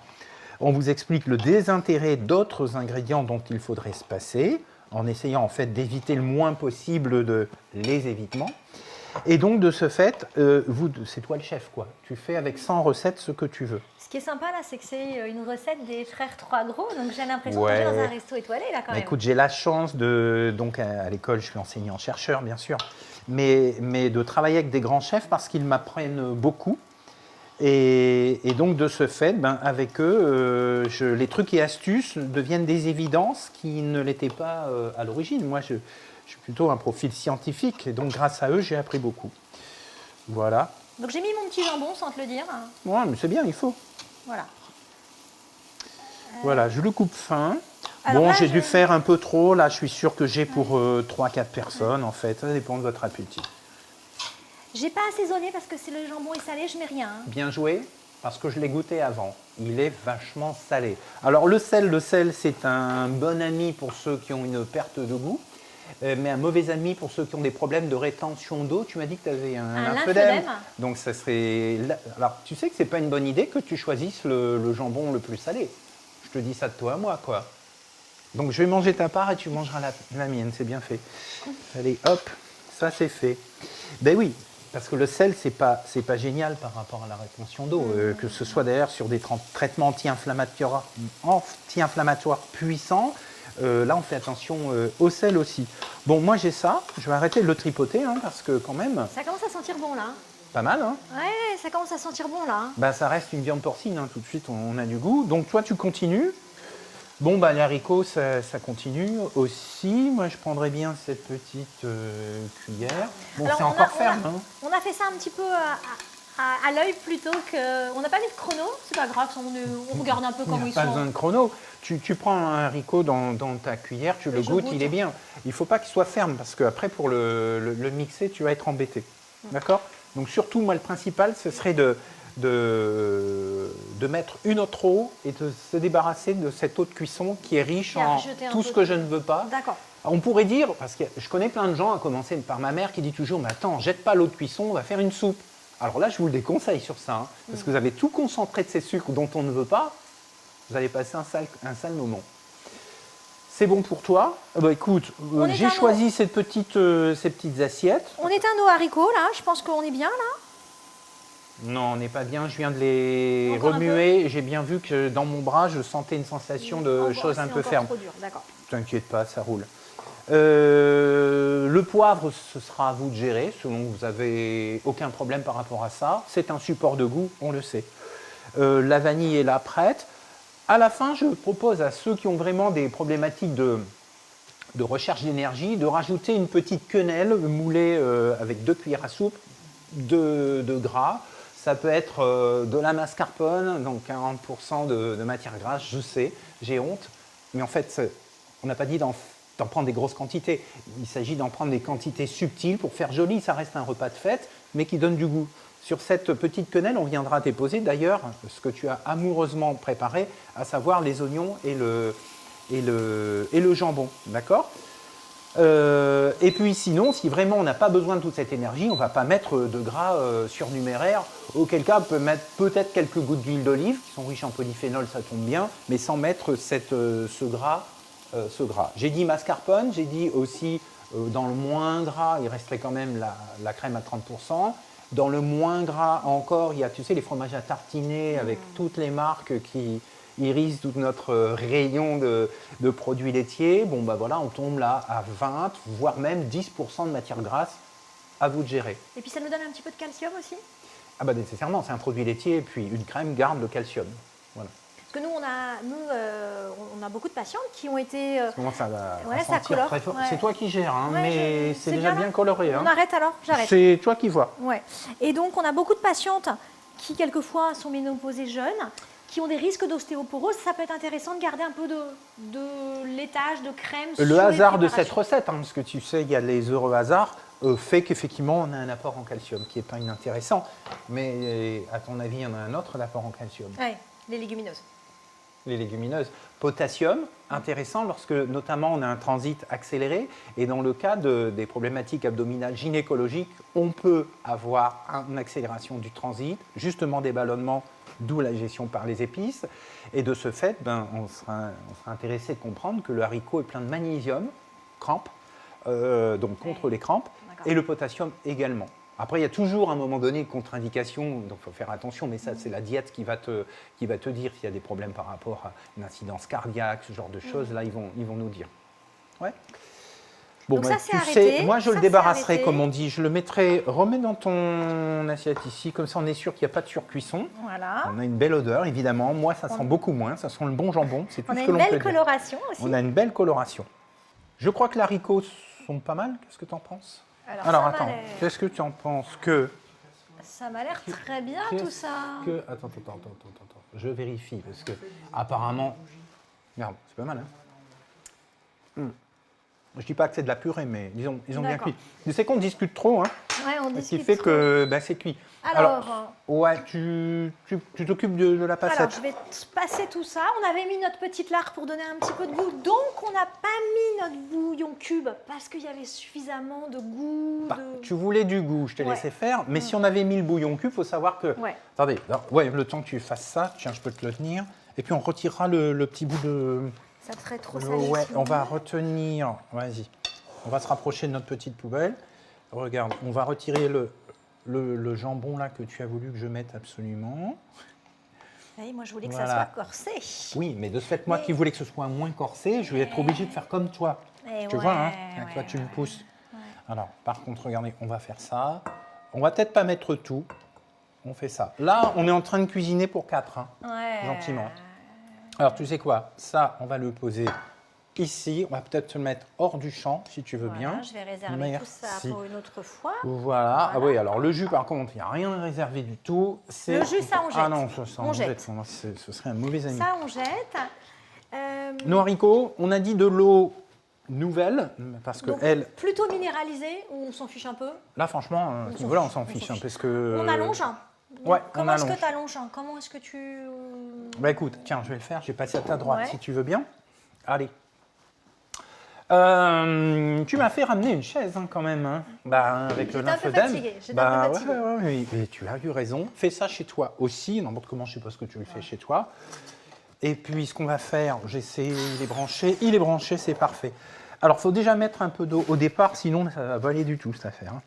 On vous explique le désintérêt d'autres ingrédients dont il faudrait se passer, en essayant en fait d'éviter le moins possible les évitements. Et donc, de ce fait, c'est toi le chef, quoi. Tu fais avec 100 recettes ce que tu veux. Ce qui est sympa, là, c'est que c'est une recette des frères Trois Gros, donc j'ai l'impression de manger dans un resto étoilé, là, quand même. Écoute, j'ai la chance donc à l'école, je suis enseignant-chercheur, bien sûr, mais de travailler avec des grands chefs parce qu'ils m'apprennent beaucoup. Et donc, de ce fait, avec eux, les trucs et astuces deviennent des évidences qui ne l'étaient pas à l'origine. Moi, je suis plutôt un profil scientifique, et donc grâce à eux, j'ai appris beaucoup. Voilà. Donc j'ai mis mon petit jambon sans te le dire. Ouais, mais c'est bien, il faut. Voilà. Voilà, je le coupe fin. Alors bon, j'ai dû faire un peu trop. Là, je suis sûr que j'ai pour 3-4 personnes, en fait. Ça dépend de votre appétit. J'ai pas assaisonné parce que si le jambon est salé, je mets rien. Bien joué, parce que je l'ai goûté avant. Il est vachement salé. Alors, le sel, c'est un bon ami pour ceux qui ont une perte de goût. Mais un mauvais ami pour ceux qui ont des problèmes de rétention d'eau. Tu m'as dit que tu avais un lymphœdème. Donc, ça serait... Alors, tu sais que ce n'est pas une bonne idée que tu choisisses le jambon le plus salé. Je te dis ça de toi à moi, quoi. Donc, je vais manger ta part et tu mangeras la mienne. C'est bien fait. Allez, hop, ça, c'est fait. Ben oui, parce que le sel, c'est pas génial par rapport à la rétention d'eau. Que ce soit d'ailleurs sur des traitements anti-inflammatoires puissants. Là, on fait attention au sel aussi. Bon, moi, j'ai ça. Je vais arrêter de le tripoter, hein, parce que quand même... Ça commence à sentir bon, là. Pas mal, hein? Ouais, ça commence à sentir bon, là. Ça reste une viande porcine, hein, tout de suite, on a du goût. Donc, toi, tu continues. Bon, les haricots, ça continue aussi. Moi, je prendrais bien cette petite cuillère. Bon, c'est encore ferme. On a fait ça un petit peu à l'œil plutôt que... On n'a pas mis de chrono, c'est pas grave, on regarde un peu comment ils sont. Pas besoin de chrono. Tu prends un haricot dans ta cuillère, tu le goûtes, il est bien. Il ne faut pas qu'il soit ferme parce qu'après, pour le mixer, tu vas être embêté. D'accord? Donc surtout, moi, le principal, ce serait de mettre une autre eau et de se débarrasser de cette eau de cuisson qui est riche Qui a en rejeté un tout peu ce que je ne veux pas. D'accord. On pourrait dire, parce que je connais plein de gens, à commencer par ma mère qui dit toujours « Mais attends, jette pas l'eau de cuisson, on va faire une soupe ». Alors là, je vous le déconseille sur ça, hein, parce que vous avez tout concentré de ces sucres dont on ne veut pas, vous allez passer un sale moment. C'est bon pour toi? Écoute, j'ai choisi ces petites assiettes. On éteint nos haricots là, je pense qu'on est bien là. Non, on n'est pas bien, je viens de les Encore remuer. J'ai bien vu que dans mon bras, je sentais une sensation de choses un peu fermes. Trop dur, d'accord. T'inquiète pas, ça roule. Le poivre, ce sera à vous de gérer, selon que vous n'avez aucun problème par rapport à ça. C'est un support de goût, on le sait. La vanille est là, prête. À la fin, je propose à ceux qui ont vraiment des problématiques de recherche d'énergie de rajouter une petite quenelle moulée avec 2 cuillères à soupe de gras. Ça peut être de la mascarpone, donc 40% de matière grasse, je sais, j'ai honte. Mais en fait, on n'a pas dit d'en prendre des grosses quantités. Il s'agit d'en prendre des quantités subtiles pour faire joli. Ça reste un repas de fête, mais qui donne du goût. Sur cette petite quenelle, on viendra déposer d'ailleurs ce que tu as amoureusement préparé, à savoir les oignons et le jambon. D'accord ? Et puis sinon, si vraiment on n'a pas besoin de toute cette énergie, on ne va pas mettre de gras surnuméraire, auquel cas on peut mettre peut-être quelques gouttes d'huile d'olive, qui sont riches en polyphénol, ça tombe bien, mais sans mettre ce gras. J'ai dit mascarpone, j'ai dit aussi dans le moins gras, il resterait quand même la crème à 30%. Dans le moins gras encore, il y a, tu sais, les fromages à tartiner avec toutes les marques qui irisent tout notre rayon de produits laitiers. Bon, bah voilà, on tombe là à 20, voire même 10% de matière grasse. À vous de gérer. Et puis ça nous donne un petit peu de calcium aussi? Ah bah nécessairement, c'est un produit laitier et puis une crème garde le calcium. Voilà. Parce que nous, on a beaucoup de patientes qui ont été... Comment ça va ça colore. très fort. Ouais. C'est toi qui gères, hein, Ouais, mais c'est déjà bien coloré. On arrête alors? J'arrête. C'est toi qui vois. Ouais. Et donc, on a beaucoup de patientes qui, quelquefois, sont ménopausées jeunes, qui ont des risques d'ostéoporose. Ça peut être intéressant de garder un peu de laitage, de crème. Le hasard de cette recette, hein, parce que tu sais, il y a les heureux hasards, fait qu'effectivement, on a un apport en calcium qui n'est pas inintéressant. Mais à ton avis, il y en a un autre apport en calcium? Oui, les légumineuses. Les légumineuses. Potassium, intéressant lorsque notamment on a un transit accéléré et dans le cas des problématiques abdominales gynécologiques, on peut avoir une accélération du transit, justement des ballonnements, d'où la gestion par les épices. Et de ce fait, on sera intéressé de comprendre que le haricot est plein de magnésium, crampes, donc contre les crampes, et le potassium également. Après, il y a toujours à un moment donné une contre-indication, donc il faut faire attention, mais ça, c'est la diète qui va te dire s'il y a des problèmes par rapport à une incidence cardiaque, ce genre de choses, là, ils vont nous dire. Ouais. Bon, donc bah, ça, c'est arrêté. Moi, je le débarrasserai, comme on dit. Je le mettrai, remets dans ton assiette ici, comme ça, on est sûr qu'il n'y a pas de surcuisson. Voilà. On a une belle odeur, évidemment. Moi, ça sent beaucoup moins. Ça sent le bon jambon. C'est tout ce que l'on peut dire. On a une belle coloration aussi. On a une belle coloration. Je crois que les haricots sont pas mal. Qu'est-ce que tu en penses? Alors attends, qu'est-ce que tu en penses que... Ça m'a l'air très bien tout ça. Attends, je vérifie parce que apparemment... Regarde, c'est pas mal, hein. Je dis pas que c'est de la purée, mais ils ont bien cuit. Tu sais qu'on discute trop, hein. Ouais, on discute. Ce qui fait que c'est cuit. Alors, ouais, tu t'occupes de la passette. Alors, je vais passer tout ça. On avait mis notre petite lard pour donner un petit peu de goût. Donc, on n'a pas mis notre bouillon cube parce qu'il y avait suffisamment de goût. Tu voulais du goût, je t'ai laissé faire. Mais si on avait mis le bouillon cube, il faut savoir que... Ouais. Attendez, le temps que tu fasses ça, tiens, je peux te le tenir. Et puis, on retirera le petit bout de... Ça te ferait trop salé. Ouais, on va retenir... Vas-y. On va se rapprocher de notre petite poubelle. Regarde, on va retirer le jambon là que tu as voulu que je mette absolument. Oui, moi je voulais que ça soit corsé. Oui, mais de ce fait, moi qui voulais que ce soit moins corsé, je vais être obligé de faire comme toi. Tu vois, hein, toi tu me pousses. Ouais. Alors, par contre, regardez, on va faire ça. On va peut-être pas mettre tout. On fait ça. Là, on est en train de cuisiner pour 4, hein, gentiment. Alors, tu sais quoi? Ça, on va le poser ici. On va peut-être se le mettre hors du champ, si tu veux bien. Je vais réserver tout ça pour une autre fois. Voilà. Ah oui, alors le jus, par contre, il n'y a rien réservé du tout. Le jus, ça, on jette. Ah non, ça, on jette. Ce serait un mauvais ami. Ça, on jette. Nos haricots, on a dit de l'eau nouvelle, parce que donc, elle... Plutôt minéralisée, ou on s'en fiche un peu? Là, franchement, on s'en fiche. Parce que... On allonge. Ouais, comment est-ce que allonge. tu allonges? Comment est-ce que tu... Bah écoute, tiens, je vais le faire. Je vais passer à ta droite Ouais. si tu veux bien. Allez. Tu m'as fait ramener une chaise quand même, hein. Bah, avec le J'étais un peu lymphodème. fatiguée, j'étais un peu fatiguée. Ouais, mais tu as eu raison. Fais ça chez toi aussi. N'importe comment, je sais pas ce que tu le fais chez toi. Et puis, ce qu'on va faire, j'essaie, il est branché, c'est parfait. Alors, il faut déjà mettre un peu d'eau au départ, sinon ça va pas aller du tout cette affaire, hein.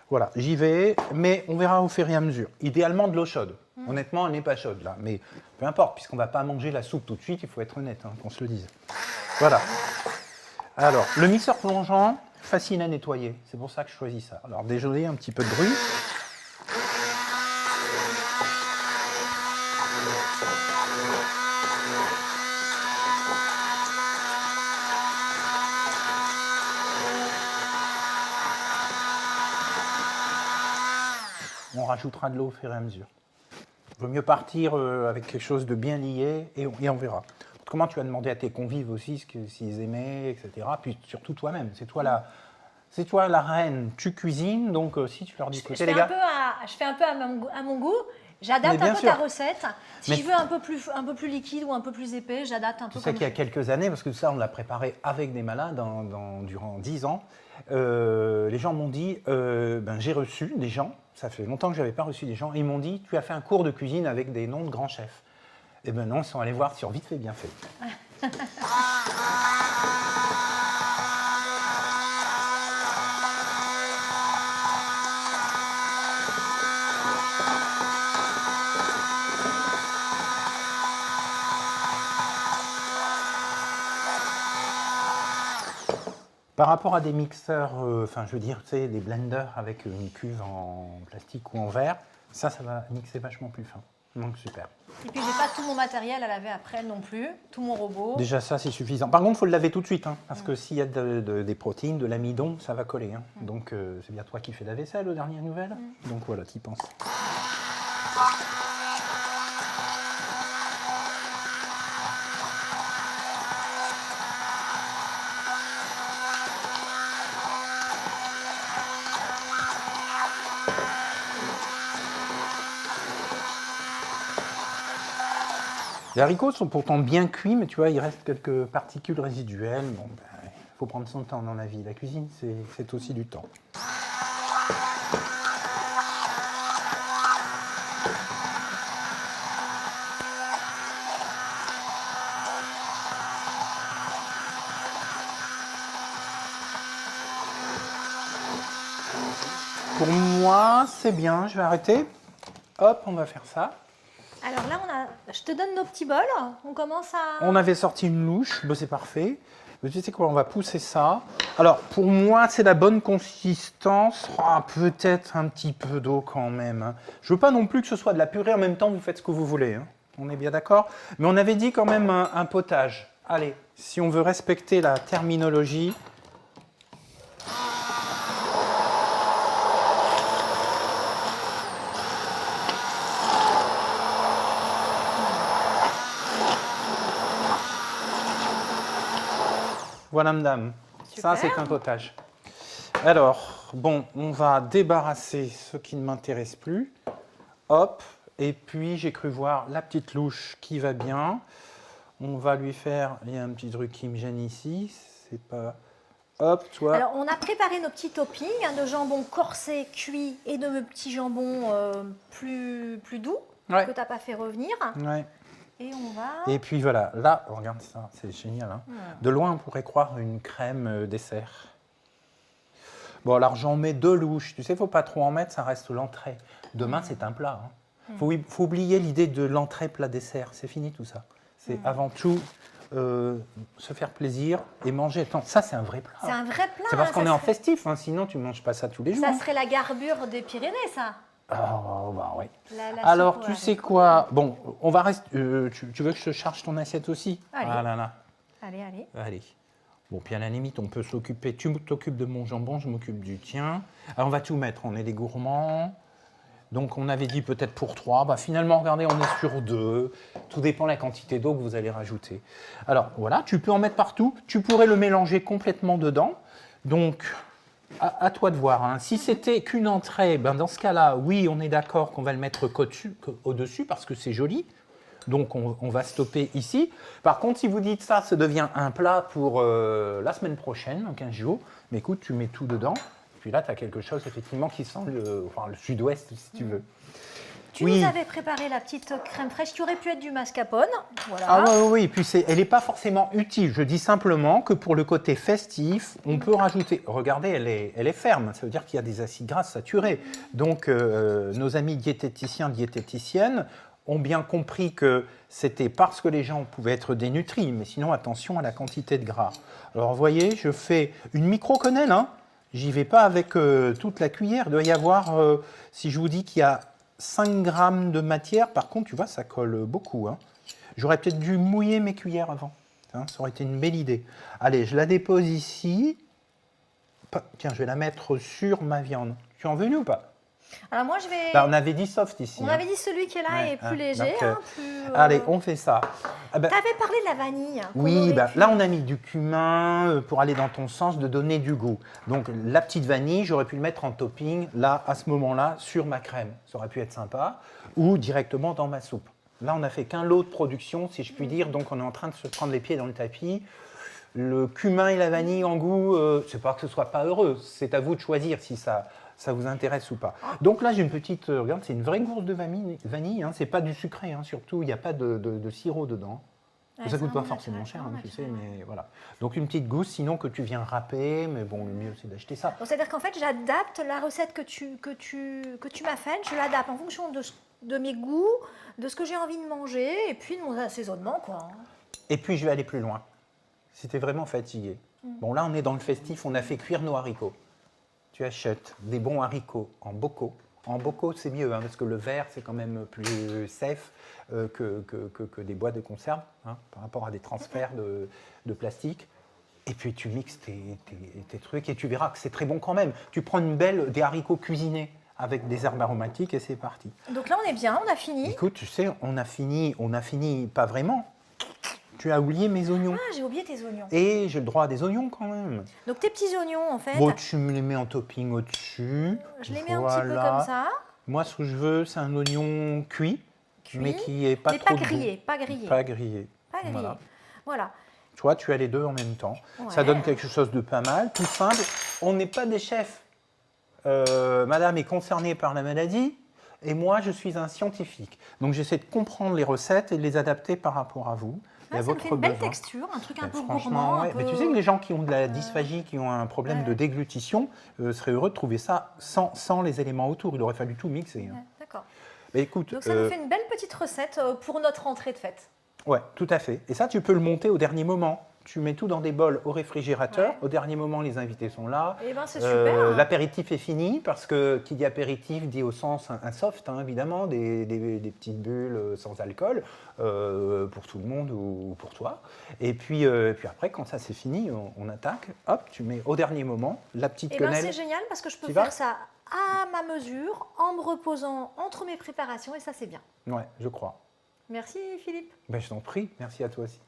Voilà, j'y vais, mais on verra au fur et à mesure. Idéalement, de l'eau chaude. Honnêtement, elle n'est pas chaude là, mais peu importe, puisqu'on ne va pas manger la soupe tout de suite, il faut être honnête, hein, qu'on se le dise. Voilà. Alors, le mixeur plongeant, facile à nettoyer, c'est pour ça que je choisis ça. Alors, désolé, un petit peu de bruit. On rajoutera de l'eau au fur et à mesure. Il vaut mieux partir avec quelque chose de bien lié et on verra. Comment tu as demandé à tes convives aussi s'ils aimaient, etc. Puis surtout toi-même, c'est toi la reine, tu cuisines, donc si tu leur dis écoutez les gars. Je fais un peu à mon goût. J'adapte un peu ta recette. Si je veux un peu plus liquide ou un peu plus épais, j'adapte un peu. Tu sais qu'il y a quelques années, parce que ça on l'a préparé avec des malades durant 10 ans, les gens m'ont dit, j'ai reçu des gens, ça fait longtemps que je n'avais pas reçu des gens, et ils m'ont dit, tu as fait un cours de cuisine avec des noms de grands chefs. Et ben non, ils sont allés voir sur Vite fait, bien fait. Par rapport à des mixeurs, je veux dire, tu sais, des blenders avec une cuve en plastique ou en verre, ça va mixer vachement plus fin. Donc super. Et puis j'ai pas tout mon matériel à laver après non plus, tout mon robot. Déjà ça c'est suffisant. Par contre il faut le laver tout de suite, hein, parce que s'il y a des protéines, de l'amidon, ça va coller. Hein. Donc c'est bien toi qui fais la vaisselle aux dernières nouvelles. Donc voilà, t'y penses. Les haricots sont pourtant bien cuits, mais tu vois, il reste quelques particules résiduelles. Bon, faut prendre son temps dans la vie. La cuisine, c'est aussi du temps. Pour moi, c'est bien. Je vais arrêter. Hop, on va faire ça. Alors là, je te donne nos petits bols. On commence à... On avait sorti une louche, c'est parfait. Mais tu sais quoi, on va pousser ça. Alors, pour moi, c'est la bonne consistance. Peut-être un petit peu d'eau quand même, hein. Je veux pas non plus que ce soit de la purée. En même temps, vous faites ce que vous voulez, hein. On est bien d'accord? Mais on avait dit quand même un potage. Allez, si on veut respecter la terminologie... Voilà, madame. Super. Ça, c'est un potage. Alors, bon, on va débarrasser ce qui ne m'intéresse plus. Hop. Et puis, j'ai cru voir la petite louche qui va bien. On va lui faire... Il y a un petit truc qui me gêne ici. C'est pas... Hop, toi. Alors, on a préparé nos petits toppings, de jambon corsé, cuit et de petits jambons plus doux, Ouais. que tu n'as pas fait revenir. Ouais. Et on va... Et puis voilà, là, regarde ça, c'est génial, hein. De loin, on pourrait croire une crème dessert. Bon, alors j'en mets 2 louches. Tu sais, il ne faut pas trop en mettre, ça reste l'entrée. Demain, c'est un plat, hein. Faut oublier l'idée de l'entrée plat dessert. C'est fini tout ça. C'est avant tout se faire plaisir et manger. Attends, ça, c'est un vrai plat. C'est un vrai plat. C'est parce qu'on est en serait... festif, hein, sinon tu ne manges pas ça tous les jours. Ça serait la garbure des Pyrénées, ça. Oh, bah oui. La Alors, soupe tu aux sais haricots. quoi? Bon, on va rester. Tu veux que je te charge ton assiette aussi? Allez. Ah là là. Allez, allez. Allez. Bon, puis à la limite, on peut s'occuper. Tu t'occupes de mon jambon, je m'occupe du tien. Alors, on va tout mettre. On est des gourmands. Donc, on avait dit peut-être pour 3. Bah, finalement, regardez, on est sur 2. Tout dépend de la quantité d'eau que vous allez rajouter. Alors, voilà, tu peux en mettre partout. Tu pourrais le mélanger complètement dedans. Donc, À toi de voir. Hein. Si c'était qu'une entrée, ben dans ce cas-là, oui, on est d'accord qu'on va le mettre au-dessus parce que c'est joli. Donc, on va stopper ici. Par contre, si vous dites ça devient un plat pour la semaine prochaine, dans 15 jours, mais écoute, tu mets tout dedans. Puis là, tu as quelque chose, effectivement, qui sent le sud-ouest, si tu veux. Tu nous avais préparé la petite crème fraîche qui aurait pu être du mascarpone. Voilà. Ah oui. Puis elle n'est pas forcément utile. Je dis simplement que pour le côté festif, on peut rajouter... Regardez, elle est ferme. Ça veut dire qu'il y a des acides gras saturés. Donc, nos amis diététiciens, diététiciennes ont bien compris que c'était parce que les gens pouvaient être dénutris. Mais sinon, attention à la quantité de gras. Alors, vous voyez, je fais une micro-quenelle. Hein. J'y vais pas avec toute la cuillère. Il doit y avoir, si je vous dis qu'il y a 5 grammes de matière, par contre, tu vois, ça colle beaucoup. Hein. J'aurais peut-être dû mouiller mes cuillères avant. Hein, ça aurait été une belle idée. Allez, je la dépose ici. Tiens, je vais la mettre sur ma viande. Tu es en venu ou pas? Alors moi, je vais... Là, on avait dit soft ici. On avait dit celui qui est là est plus léger. Donc, allez, on fait ça. Tu avais parlé de la vanille. Oui, là, on a mis du cumin pour aller dans ton sens, de donner du goût. Donc, la petite vanille, j'aurais pu le mettre en topping, là, à ce moment-là, sur ma crème. Ça aurait pu être sympa. Ou directement dans ma soupe. Là, on n'a fait qu'un lot de production, si je puis dire. Donc, on est en train de se prendre les pieds dans le tapis. Le cumin et la vanille en goût, c'est pas que ce soit pas heureux. C'est à vous de choisir si ça vous intéresse ou pas. Donc là, j'ai une petite, regarde, c'est une vraie gourde de vanille, hein, c'est pas du sucré, hein, surtout, il n'y a pas de sirop dedans. Ouais, ça ne coûte pas forcément cher, hein, tu sais, mais voilà. Donc une petite gousse, sinon que tu viens râper, mais bon, le mieux c'est d'acheter ça. C'est-à-dire qu'en fait, j'adapte la recette que tu m'as faite, je l'adapte en fonction de mes goûts, de ce que j'ai envie de manger, et puis de mon assaisonnement, quoi. Et puis je vais aller plus loin, si tu es vraiment fatigué. Bon, là, on est dans le festif, on a fait cuire nos haricots. Tu achètes des bons haricots en bocaux. En bocaux, c'est mieux, hein, parce que le verre, c'est quand même plus safe que des boîtes de conserve, hein, par rapport à des transferts de plastique. Et puis, tu mixes tes trucs et tu verras que c'est très bon quand même. Tu prends des haricots cuisinés avec des herbes aromatiques et c'est parti. Donc là, on est bien, on a fini. Écoute, tu sais, on a fini pas vraiment. Tu as oublié mes oignons. Ah, j'ai oublié tes oignons. Et j'ai le droit à des oignons quand même. Donc tes petits oignons, en fait. Bon, tu me les mets en topping au-dessus. Je les mets un petit peu comme ça. Moi, ce que je veux, c'est un oignon cuit, mais qui n'est pas trop grillé, pas grillé. Pas grillé. Pas grillé. Voilà. Tu vois, tu as les deux en même temps. Ouais. Ça donne quelque chose de pas mal, tout simple. On n'est pas des chefs. Madame est concernée par la maladie. Et moi, je suis un scientifique. Donc, j'essaie de comprendre les recettes et de les adapter par rapport à vous. Ah, ça me fait une belle texture, un truc un peu gourmand. Ouais. Mais tu sais que les gens qui ont de la dysphagie, qui ont un problème de déglutition, seraient heureux de trouver ça sans les éléments autour. Il aurait fallu tout mixer. Hein. D'accord. Écoute, donc ça nous fait une belle petite recette pour notre entrée de fête. Ouais, tout à fait. Et ça, tu peux le monter au dernier moment. Tu mets tout dans des bols au réfrigérateur. Ouais. Au dernier moment, les invités sont là. Et ben, c'est super. L'apéritif est fini parce que qui dit apéritif dit au sens un soft, hein, évidemment, des petites bulles sans alcool pour tout le monde ou pour toi. Et puis après, quand ça c'est fini, on attaque. Hop, tu mets au dernier moment la petite quenelle. Et ben, c'est génial parce que je peux faire ça à ma mesure, en me reposant entre mes préparations et ça c'est bien. Ouais, je crois. Merci Philippe. Ben, je t'en prie, merci à toi aussi.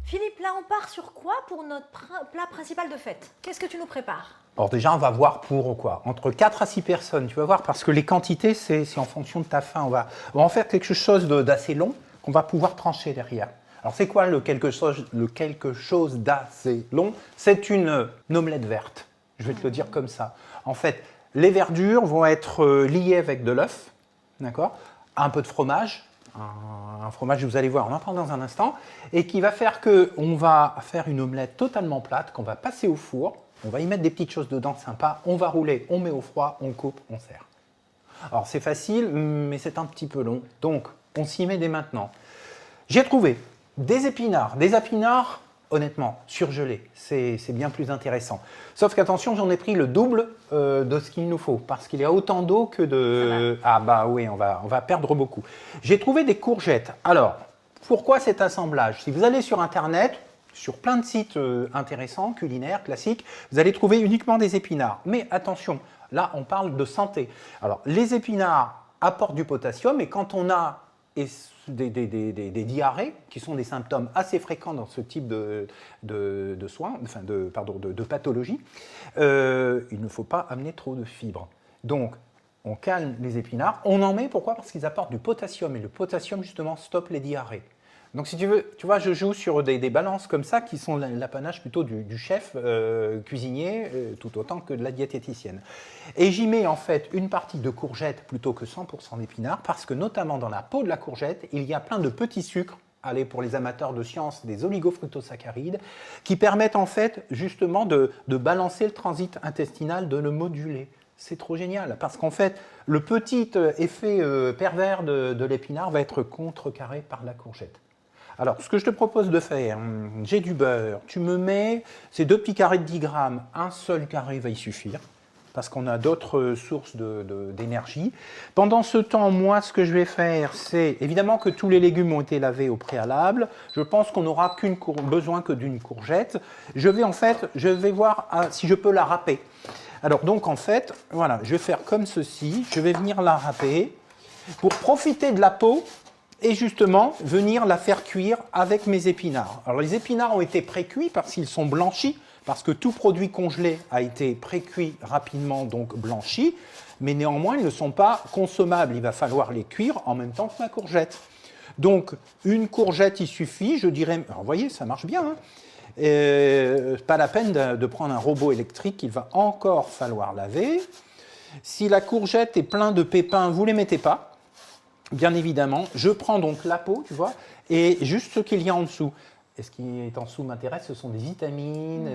Philippe, là on part sur quoi pour notre plat principal de fête? Qu'est-ce que tu nous prépares? Alors déjà, on va voir pour quoi? Entre 4 à 6 personnes, tu vas voir, parce que les quantités, c'est en fonction de ta faim. On va en faire quelque chose d'assez long qu'on va pouvoir trancher derrière. Alors c'est quoi le quelque chose d'assez long? C'est une omelette verte, je vais te le dire comme ça. En fait, les verdures vont être liées avec de l'œuf, d'accord? Un peu de fromage. Un fromage, vous allez voir, on en prend dans un instant, et qui va faire qu'on va faire une omelette totalement plate, qu'on va passer au four, on va y mettre des petites choses dedans sympas, on va rouler, on met au froid, on coupe, on sert. Alors c'est facile, mais c'est un petit peu long, donc on s'y met dès maintenant. J'ai trouvé des épinards, honnêtement, surgelés, c'est bien plus intéressant. Sauf qu'attention, j'en ai pris le double de ce qu'il nous faut, parce qu'il y a autant d'eau que de... Ah bah oui, on va perdre beaucoup. J'ai trouvé des courgettes. Alors, pourquoi cet assemblage? Si vous allez sur Internet, sur plein de sites intéressants, culinaires, classiques, vous allez trouver uniquement des épinards. Mais attention, là, on parle de santé. Alors, les épinards apportent du potassium, et quand on a et des diarrhées, qui sont des symptômes assez fréquents dans ce type de soins, enfin de pathologie, il ne faut pas amener trop de fibres. Donc, on calme les épinards. On en met, pourquoi? Parce qu'ils apportent du potassium, et le potassium, justement, stoppe les diarrhées. Donc, si tu veux, tu vois, je joue sur des balances comme ça, qui sont l'apanage plutôt du chef cuisinier, tout autant que de la diététicienne. Et j'y mets, en fait, une partie de courgette plutôt que 100% d'épinards, parce que, notamment dans la peau de la courgette, il y a plein de petits sucres, allez, pour les amateurs de sciences, des oligofructosaccharides, qui permettent, en fait, justement, de balancer le transit intestinal, de le moduler. C'est trop génial, parce qu'en fait, le petit effet pervers de l'épinard va être contrecarré par la courgette. Alors, ce que je te propose de faire, j'ai du beurre, tu me mets ces 2 petits carrés de 10 grammes, un seul carré va y suffire, parce qu'on a d'autres sources d'énergie. Pendant ce temps, moi, ce que je vais faire, c'est évidemment que tous les légumes ont été lavés au préalable. Je pense qu'on n'aura besoin que d'une courgette. Je vais voir si je peux la râper. Alors donc en fait, voilà, je vais faire comme ceci, je vais venir la râper pour profiter de la peau et justement venir la faire cuire avec mes épinards. Alors les épinards ont été pré-cuits parce qu'ils sont blanchis, parce que tout produit congelé a été pré-cuit rapidement, donc blanchi, mais néanmoins ils ne sont pas consommables, il va falloir les cuire en même temps que ma courgette. Donc une courgette il suffit, je dirais, alors, vous voyez ça marche bien, hein. Pas la peine de prendre un robot électrique qu'il va encore falloir laver. Si la courgette est pleine de pépins, vous ne les mettez pas, bien évidemment. Je prends donc la peau, tu vois, et juste ce qu'il y a en dessous. Et ce qui est en dessous m'intéresse, ce sont des vitamines.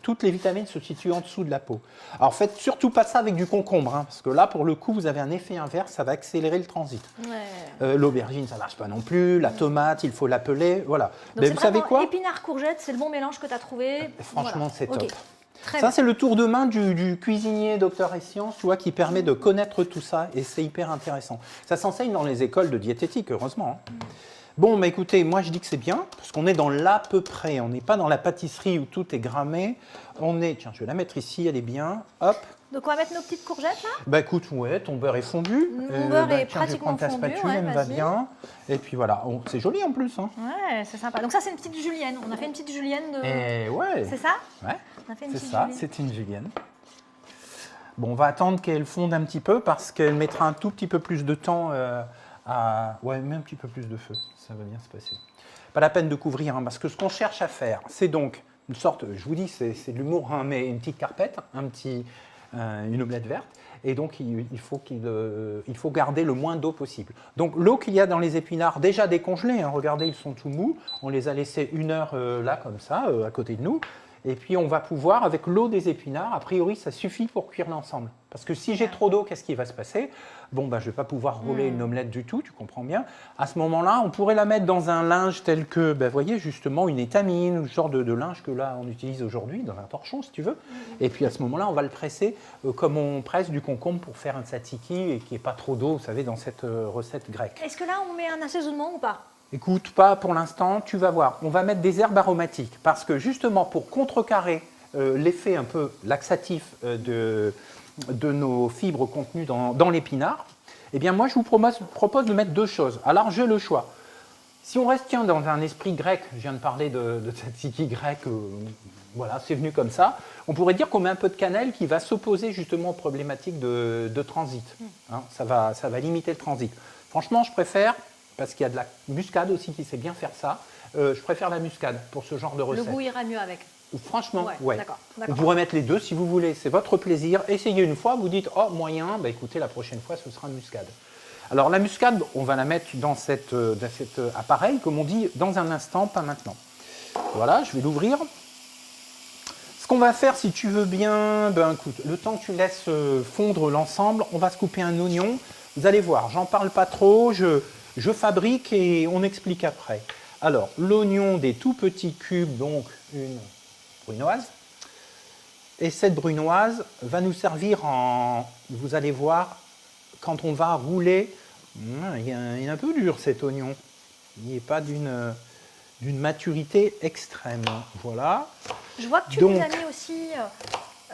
Toutes les vitamines se situent en dessous de la peau. Alors faites surtout pas ça avec du concombre, hein, parce que là, pour le coup, vous avez un effet inverse, ça va accélérer le transit. Ouais. L'aubergine, ça ne marche pas non plus. La tomate, il faut l'appeler. Voilà. Donc vous savez quoi? Épinard-courgette, c'est le bon mélange que tu as trouvé. Franchement, voilà. C'est top. Okay. Ça, c'est le tour de main du cuisinier docteur et sciences, tu vois, qui permet de connaître tout ça, et c'est hyper intéressant. Ça s'enseigne dans les écoles de diététique, heureusement. Hein. Bon, bah écoutez, moi je dis que c'est bien, parce qu'on est dans l'à peu près, on n'est pas dans la pâtisserie où tout est grammé. Tiens, je vais la mettre ici, elle est bien, hop. Donc on va mettre nos petites courgettes là? Bah écoute, ouais, ton beurre est fondu. Mon beurre est tiens, pratiquement je vais prendre ta fondu, spatule, elle me va bien. Et puis voilà, c'est joli en plus. Hein. Ouais, c'est sympa. Donc ça c'est une petite julienne, on a fait une petite julienne de... ouais. C'est ça? Ouais, on a fait une c'est ça, c'est une julienne. Bon, on va attendre qu'elle fonde un petit peu, parce qu'elle mettra un tout petit peu plus de temps ouais, mais un petit peu plus de feu, ça va bien se passer. Pas la peine de couvrir, hein, parce que ce qu'on cherche à faire, c'est donc une sorte, je vous dis, c'est de l'humour, hein, mais une petite carpette, une omelette verte, et donc il faut garder le moins d'eau possible. Donc l'eau qu'il y a dans les épinards, déjà décongelés, hein, regardez, ils sont tout mous, on les a laissés 1 heure là, comme ça, à côté de nous, et puis on va pouvoir, avec l'eau des épinards, a priori ça suffit pour cuire l'ensemble. Parce que si j'ai trop d'eau, qu'est-ce qui va se passer? Bon, ben, je ne vais pas pouvoir rouler une omelette du tout, tu comprends bien. À ce moment-là, on pourrait la mettre dans un linge tel que, vous voyez, justement, une étamine, ou ce genre de linge que là, on utilise aujourd'hui, dans un torchon, si tu veux. Et puis à ce moment-là, on va le presser comme on presse du concombre pour faire un tzatziki et qu'il n'y ait pas trop d'eau, vous savez, dans cette recette grecque. Est-ce que là, on met un assaisonnement ou pas? Écoute, pas pour l'instant, tu vas voir. On va mettre des herbes aromatiques parce que justement, pour contrecarrer l'effet un peu laxatif de nos fibres contenues dans l'épinard, eh bien moi je vous propose de mettre 2 choses. Alors j'ai le choix. Si on reste dans un esprit grec, je viens de parler de tzatziki grec, voilà, c'est venu comme ça, on pourrait dire qu'on met un peu de cannelle qui va s'opposer justement aux problématiques de transit. Hein, ça va limiter le transit. Franchement, je préfère, parce qu'il y a de la muscade aussi qui sait bien faire ça, je préfère la muscade pour ce genre de recette. Le goût ira mieux avec. Franchement, ouais. D'accord. On pourrait mettre les 2 si vous voulez, c'est votre plaisir. Essayez une fois, vous dites « Oh, moyen, bah, écoutez, la prochaine fois, ce sera une muscade ». Alors la muscade, on va la mettre dans cet appareil, comme on dit, dans un instant, pas maintenant. Voilà, je vais l'ouvrir. Ce qu'on va faire, si tu veux bien, ben écoute, le temps que tu laisses fondre l'ensemble, on va se couper un oignon. Vous allez voir, j'en parle pas trop, je fabrique et on explique après. Alors, l'oignon des tout petits cubes, donc une brunoise. Et cette brunoise va nous servir vous allez voir, quand on va rouler, il est un peu dur cet oignon. Il n'est pas d'une maturité extrême. Voilà. Je vois que tu nous as mis aussi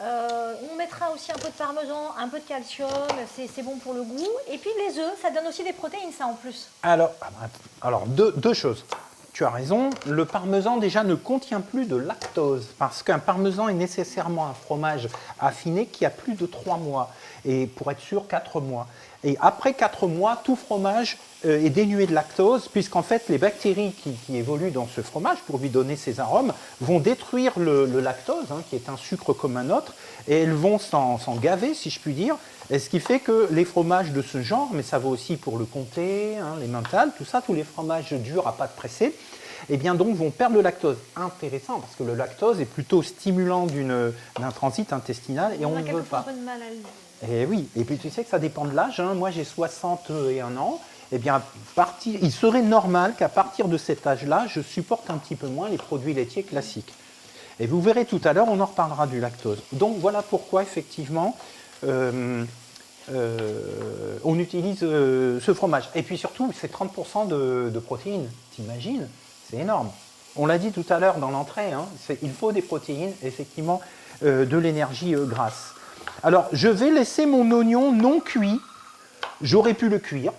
On mettra aussi un peu de parmesan, un peu de calcium, c'est bon pour le goût. Et puis les œufs, ça donne aussi des protéines, ça en plus. Alors, deux choses. Tu as raison, le parmesan déjà ne contient plus de lactose parce qu'un parmesan est nécessairement un fromage affiné qui a plus de 3 mois et pour être sûr 4 mois. Et après 4 mois, tout fromage est dénué de lactose puisqu'en fait les bactéries qui évoluent dans ce fromage pour lui donner ses arômes vont détruire le lactose qui est un sucre comme un autre et elles vont s'en gaver si je puis dire. Et ce qui fait que les fromages de ce genre, mais ça vaut aussi pour le comté, les mentales, tout ça, tous les fromages durs à pâte pressée, eh bien donc vont perdre le lactose. Intéressant, parce que le lactose est plutôt stimulant d'un transit intestinal et on ne veut pas. Un peu de mal à le dire. Et oui, et puis tu sais que ça dépend de l'âge. Moi j'ai 61 ans. Eh bien, il serait normal qu'à partir de cet âge-là, je supporte un petit peu moins les produits laitiers classiques. Et vous verrez tout à l'heure, on en reparlera du lactose. Donc voilà pourquoi effectivement on utilise ce fromage. Et puis surtout, c'est 30% de protéines. T'imagines? C'est énorme. On l'a dit tout à l'heure dans l'entrée, il faut des protéines, effectivement, de l'énergie grasse. Alors, je vais laisser mon oignon non cuit. J'aurais pu le cuire.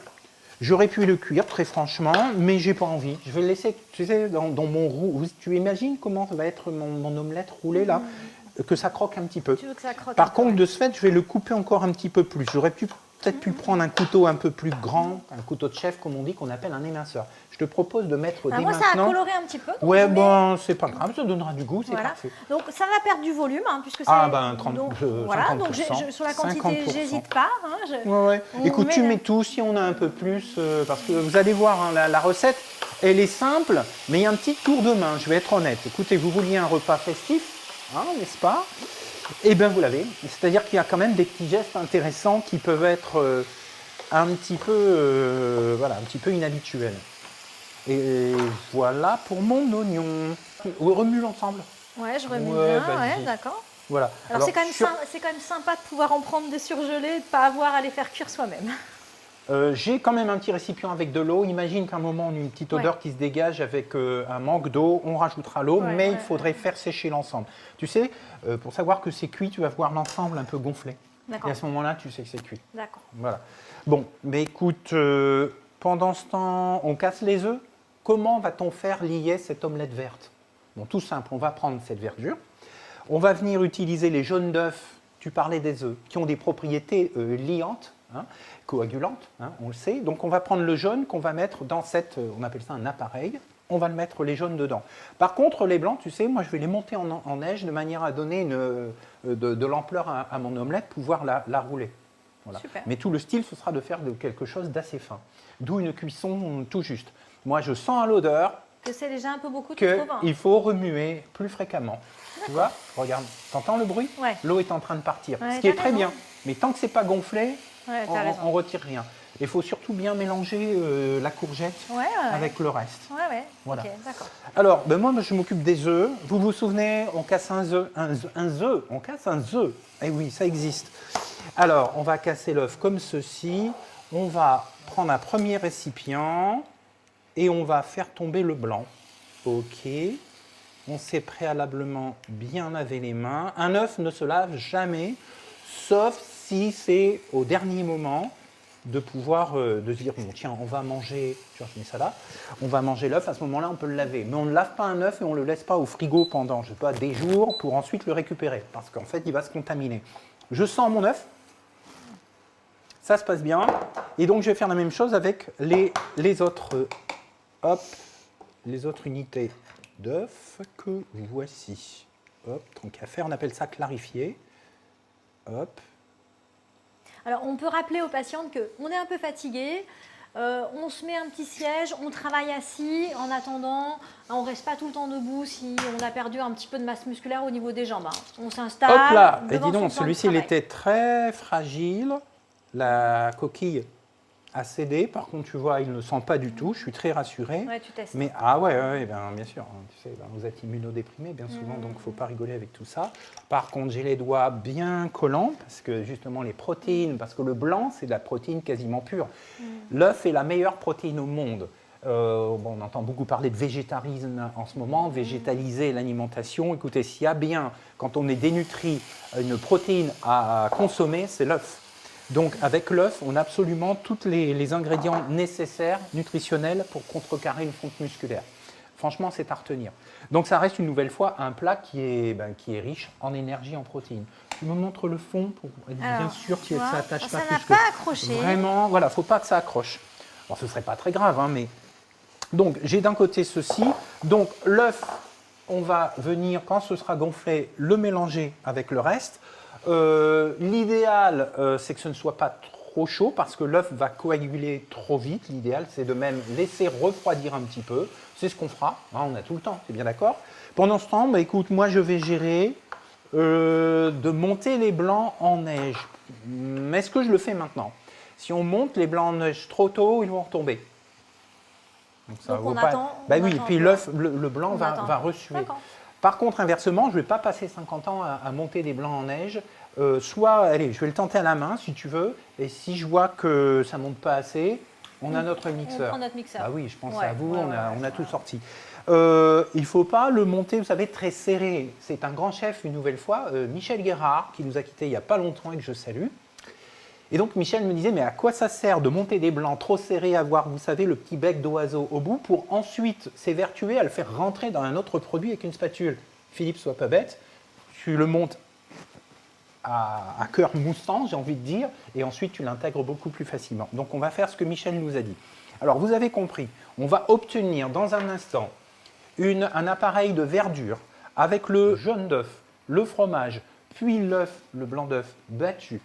Très franchement, mais j'ai pas envie. Je vais le laisser, tu sais, dans mon roux. Tu imagines comment va être mon omelette roulée là? Que ça croque un petit peu. Tu veux que ça croque Par contre, de ce fait, je vais le couper encore un petit peu plus. J'aurais peut-être pu prendre un couteau un peu plus grand, un couteau de chef, comme on dit, qu'on appelle un éminceur. Je te propose de mettre dès moi, maintenant... ça a coloré un petit peu. Ouais, bon, c'est pas grave, ça donnera du goût, c'est parfait. Donc, ça va perdre du volume, puisque c'est... 30, donc, 50%, voilà, donc sur la quantité, 50%. j'hésite pas. Ouais. Écoute, tu mets tout, si on a un peu plus, parce que vous allez voir, la recette, elle est simple, mais il y a un petit tour de main, je vais être honnête. Écoutez, vous vouliez un repas festif, n'est-ce pas? Eh bien, vous l'avez. C'est-à-dire qu'il y a quand même des petits gestes intéressants qui peuvent être un petit peu inhabituels. Et voilà pour mon oignon. On remue l'ensemble. Ouais, je remue bien, d'accord. Voilà. Alors c'est quand même sympa de pouvoir en prendre des surgelés et de ne pas avoir à les faire cuire soi-même. J'ai quand même un petit récipient avec de l'eau. Imagine qu'à un moment, on a une petite odeur qui se dégage avec un manque d'eau. On rajoutera l'eau, mais il faudrait faire sécher l'ensemble. Tu sais, pour savoir que c'est cuit, tu vas voir l'ensemble un peu gonflé. Et à ce moment-là, tu sais que c'est cuit. D'accord. Voilà. Bon, mais écoute, pendant ce temps, on casse les œufs. Comment va-t-on faire lier cette omelette verte? Bon, tout simple, on va prendre cette verdure. On va venir utiliser les jaunes d'œufs, tu parlais des œufs, qui ont des propriétés liantes, coagulantes, on le sait. Donc on va prendre le jaune qu'on va mettre dans on appelle ça un appareil, on va le mettre les jaunes dedans. Par contre, les blancs, tu sais, moi je vais les monter en neige de manière à donner de l'ampleur à mon omelette, pouvoir la rouler. Voilà. Mais tout le style, ce sera de faire quelque chose d'assez fin. D'où une cuisson tout juste. Moi, je sens à l'odeur que c'est déjà un peu beaucoup, tu trouves, qu'il faut remuer plus fréquemment. Tu vois? Regarde, t'entends le bruit? L'eau est en train de partir, ce qui est très bien. Mais tant que c'est pas gonflé, on ne retire rien. Il faut surtout bien mélanger la courgette avec le reste. Voilà. Okay, d'accord. Alors, moi, je m'occupe des œufs. Vous vous souvenez, on casse un œuf. On casse un œuf. Eh oui, ça existe. Alors, on va casser l'œuf comme ceci. On va prendre un premier récipient et on va faire tomber le blanc. OK. On s'est préalablement bien lavé les mains. Un œuf ne se lave jamais, sauf si c'est au dernier moment de pouvoir de se dire, bon, tiens, on va manger, tu vois, je mets ça là, on va manger l'œuf, à ce moment-là, on peut le laver. Mais on ne lave pas un œuf et on ne le laisse pas au frigo pendant, je sais pas, des jours pour ensuite le récupérer, parce qu'en fait, il va se contaminer. Je sens mon œuf, ça se passe bien, et donc je vais faire la même chose avec les autres unités d'œufs que voici. Hop, tant qu'à faire, on appelle ça clarifier. Hop. Alors, on peut rappeler aux patientes qu'on est un peu fatigué, on se met un petit siège, on travaille assis en attendant, on ne reste pas tout le temps debout si on a perdu un petit peu de masse musculaire au niveau des jambes. On s'installe. Hop là, et dis donc, celui-ci, il était très fragile, la coquille a cédé, par contre, tu vois, il ne sent pas du tout, je suis très rassuré. Ouais, tu testes. Mais, bien sûr, tu sais, vous êtes immunodéprimé bien souvent, donc il ne faut pas rigoler avec tout ça. Par contre, j'ai les doigts bien collants, parce que justement, les protéines, parce que le blanc, c'est de la protéine quasiment pure. L'œuf est la meilleure protéine au monde. Bon, on entend beaucoup parler de végétarisme en ce moment, végétaliser l'alimentation. Écoutez, s'il y a bien, quand on est dénutri, une protéine à consommer, c'est l'œuf. Donc avec l'œuf, on a absolument tous les ingrédients nécessaires, nutritionnels, pour contrecarrer une fonte musculaire. Franchement, c'est à retenir. Donc ça reste une nouvelle fois un plat qui est riche en énergie, en protéines. Tu me montres le fond pour être bien sûr que ça n'attache pas ça plus n'a que... pas accroché. Vraiment, voilà, il ne faut pas que ça accroche. Bon, ce ne serait pas très grave, hein, mais... Donc, j'ai d'un côté ceci. Donc, l'œuf, on va venir, quand ce sera gonflé, le mélanger avec le reste. L'idéal, c'est que ce ne soit pas trop chaud parce que l'œuf va coaguler trop vite. L'idéal, c'est de même laisser refroidir un petit peu. C'est ce qu'on fera. Hein, on a tout le temps, c'est bien d'accord. Pendant ce temps, bah, écoute, moi, je vais gérer de monter les blancs en neige. Mais est-ce que je le fais maintenant? Si on monte les blancs en neige trop tôt, ils vont retomber. Donc on attend. Bah oui, et puis l'œuf, le blanc va ressuer. Par contre, inversement, je ne vais pas passer 50 ans à monter des blancs en neige. Soit, allez, je vais le tenter à la main si tu veux, et si je vois que ça ne monte pas assez, on a notre mixeur. On prend notre mixeur. Ah oui, je pense à vous, on a tout sorti. Il ne faut pas le monter, vous savez, très serré. C'est un grand chef, une nouvelle fois, Michel Guérard, qui nous a quittés il n'y a pas longtemps et que je salue. Et donc Michel me disait, mais à quoi ça sert de monter des blancs trop serrés, avoir, vous savez, le petit bec d'oiseau au bout, pour ensuite s'évertuer à le faire rentrer dans un autre produit avec une spatule? Philippe, sois pas bête, tu le montes à cœur moussant, j'ai envie de dire, et ensuite tu l'intègres beaucoup plus facilement. Donc on va faire ce que Michel nous a dit. Alors vous avez compris, on va obtenir dans un instant un appareil de verdure avec le jaune d'œuf, le fromage, puis l'œuf, le blanc d'œuf battu,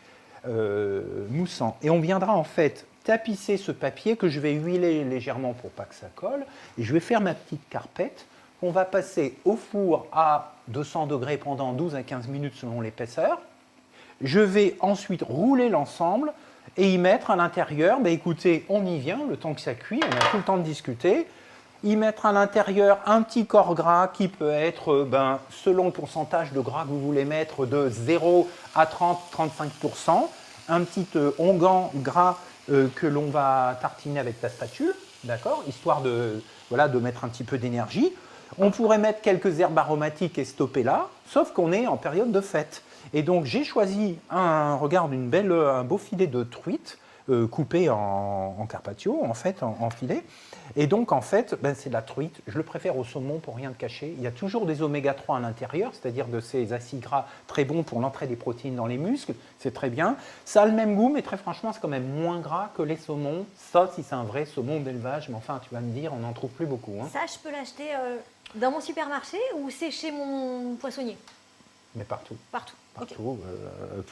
moussant. Et on viendra en fait tapisser ce papier que je vais huiler légèrement pour pas que ça colle. Et je vais faire ma petite carpette qu'on va passer au four à 200 degrés pendant 12 à 15 minutes selon l'épaisseur. Je vais ensuite rouler l'ensemble et y mettre à l'intérieur, bah écoutez, on y vient, le temps que ça cuit, on a tout le temps de discuter. Y mettre à l'intérieur un petit corps gras qui peut être, selon le pourcentage de gras que vous voulez mettre, de 0 à 30-35%. Un petit onguent gras que l'on va tartiner avec la spatule, d'accord, histoire de mettre un petit peu d'énergie. On pourrait mettre quelques herbes aromatiques et stopper là, sauf qu'on est en période de fête. Et donc j'ai choisi un beau filet de truite coupé en carpaccio, en fait, en filet. Et donc, en fait, c'est de la truite. Je le préfère au saumon pour rien te cacher. Il y a toujours des oméga 3 à l'intérieur, c'est-à-dire de ces acides gras très bons pour l'entrée des protéines dans les muscles. C'est très bien. Ça a le même goût, mais très franchement, c'est quand même moins gras que les saumons. Sauf si c'est un vrai saumon d'élevage. Mais enfin, tu vas me dire, on n'en trouve plus beaucoup. Hein. Ça, je peux l'acheter dans mon supermarché ou c'est chez mon poissonnier? Mais partout. Partout. Partout.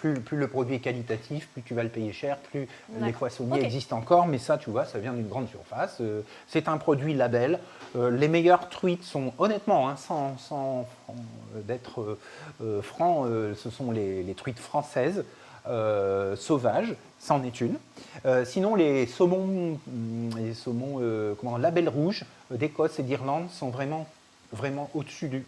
Okay. Plus le produit est qualitatif, plus tu vas le payer cher, plus les poissonniers existent encore. Mais ça, tu vois, ça vient d'une grande surface. C'est un produit label. Les meilleures truites sont, honnêtement, hein, sans d'être franc, ce sont les truites françaises, sauvages, c'en est une. Sinon, les saumons label rouge d'Écosse et d'Irlande sont vraiment au-dessus du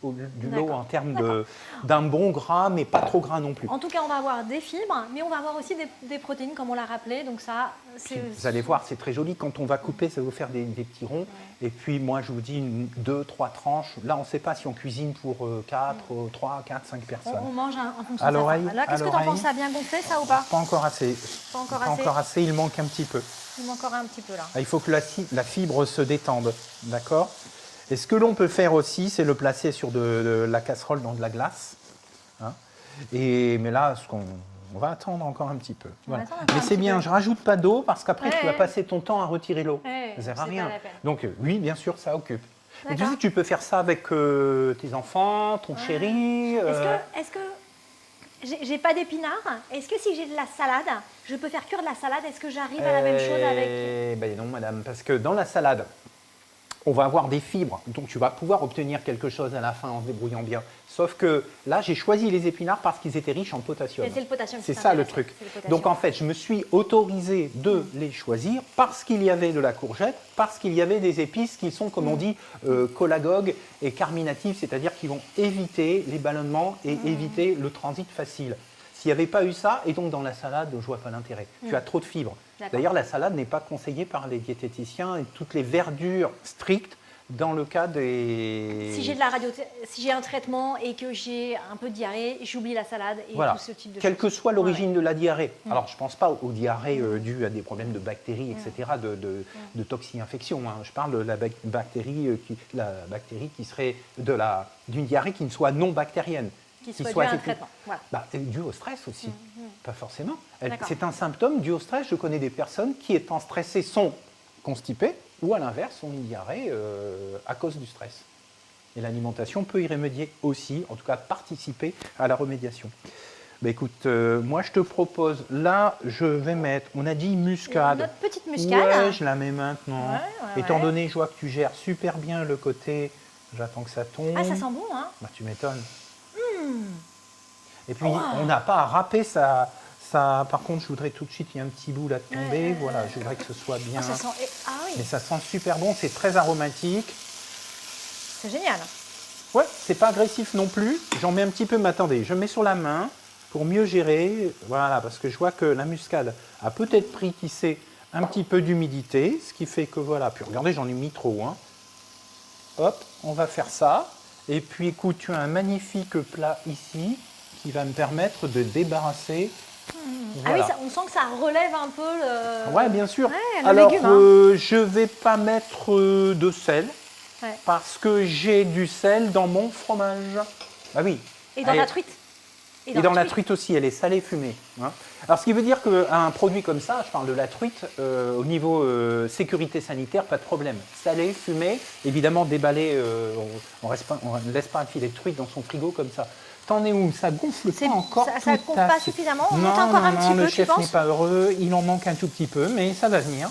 lot en termes d'un bon gras, mais pas trop gras non plus. En tout cas, on va avoir des fibres, mais on va avoir aussi des protéines, comme on l'a rappelé. Donc ça, vous allez voir, c'est très joli. Quand on va couper, ça va vous faire des petits ronds. Ouais. Et puis, moi, je vous dis 2, 3 tranches. Là, on ne sait pas si on cuisine pour 3, 4, 5 personnes. On mange en fonction de ça. Là, qu'est-ce que tu en penses? Ça a bien gonflé, ça, ou pas? Pas encore assez. Pas encore assez, il manque un petit peu. Il manque encore un petit peu, là. Il faut que la fibre se détende, d'accord? Et ce que l'on peut faire aussi, c'est le placer sur de la casserole dans de la glace. Hein, mais là, on va attendre encore un petit peu. Voilà. Mais c'est bien, je ne rajoute pas d'eau parce qu'après, tu vas passer ton temps à retirer l'eau. Ça ne sert à rien. Donc oui, bien sûr, ça occupe. Et tu sais, tu peux faire ça avec tes enfants, ton chéri. Est-ce que j'ai pas d'épinards? Est-ce que si j'ai de la salade, je peux faire cuire de la salade? Est-ce que j'arrive à la même chose avec... Ben non, madame, parce que dans la salade, on va avoir des fibres, donc tu vas pouvoir obtenir quelque chose à la fin en se débrouillant bien. Sauf que là, j'ai choisi les épinards parce qu'ils étaient riches en potassium. C'est le potassium. C'est ça le truc. Donc en fait, je me suis autorisé de les choisir parce qu'il y avait de la courgette, parce qu'il y avait des épices qui sont, comme on dit, cholagogues et carminatives, c'est-à-dire qui vont éviter les ballonnements et éviter le transit facile. S'il n'y avait pas eu ça, et donc dans la salade, je ne vois pas l'intérêt. Tu as trop de fibres. D'ailleurs, la salade n'est pas conseillée par les diététiciens et toutes les verdures strictes dans le cas des... Si j'ai un traitement et que j'ai un peu de diarrhée, j'oublie la salade et tout ce type de Quelle choses. que soit l'origine de la diarrhée. Alors, je ne pense pas aux diarrhées dues à des problèmes de bactéries, etc., de toxi-infection. Hein. Je parle de la bactérie qui serait d'une diarrhée qui ne soit non bactérienne. Qui soit dû à un traitement. Voilà. C'est dû au stress aussi, pas forcément. C'est un symptôme dû au stress. Je connais des personnes qui, étant stressées, sont constipées ou à l'inverse, ont une diarrhée à cause du stress. Et l'alimentation peut y remédier aussi, en tout cas participer à la remédiation. Bah, écoute, moi je te propose, là je vais mettre, on a dit muscade. Notre petite muscade. Ouais, je la mets maintenant. Étant donné, je vois que tu gères super bien le côté, j'attends que ça tombe. Ah, ça sent bon, hein? Bah, tu m'étonnes. Et puis, on n'a pas à râper ça. Par contre, je voudrais tout de suite, il y a un petit bout là de tomber. Voilà, je voudrais que ce soit bien. Ça sent... oui. Mais ça sent super bon, c'est très aromatique. C'est génial. Ouais, c'est pas agressif non plus. J'en mets un petit peu, mais attendez, je mets sur la main pour mieux gérer. Voilà, parce que je vois que la muscade a peut-être pris, qui sait, un petit peu d'humidité, ce qui fait que voilà. Puis regardez, j'en ai mis trop. Hein. Hop, on va faire ça. Et puis écoute, tu as un magnifique plat ici qui va me permettre de débarrasser. Voilà. Ah oui, on sent que ça relève un peu le... Ouais, bien sûr. Ouais, alors, légume, je ne vais pas mettre de sel parce que j'ai du sel dans mon fromage. Ah oui. Et dans la truite. Et dans la truite aussi, elle est salée fumée. Hein. Alors, ce qui veut dire qu'un produit comme ça, je parle de la truite, au niveau sécurité sanitaire, pas de problème. Salé, fumé, évidemment déballé, on ne laisse pas un filet de truite dans son frigo comme ça. T'en es où? Ça gonfle pas encore ça ne gonfle pas suffisamment? On monte encore un petit peu, le chef n'est pas heureux, il en manque un tout petit peu, mais ça va venir.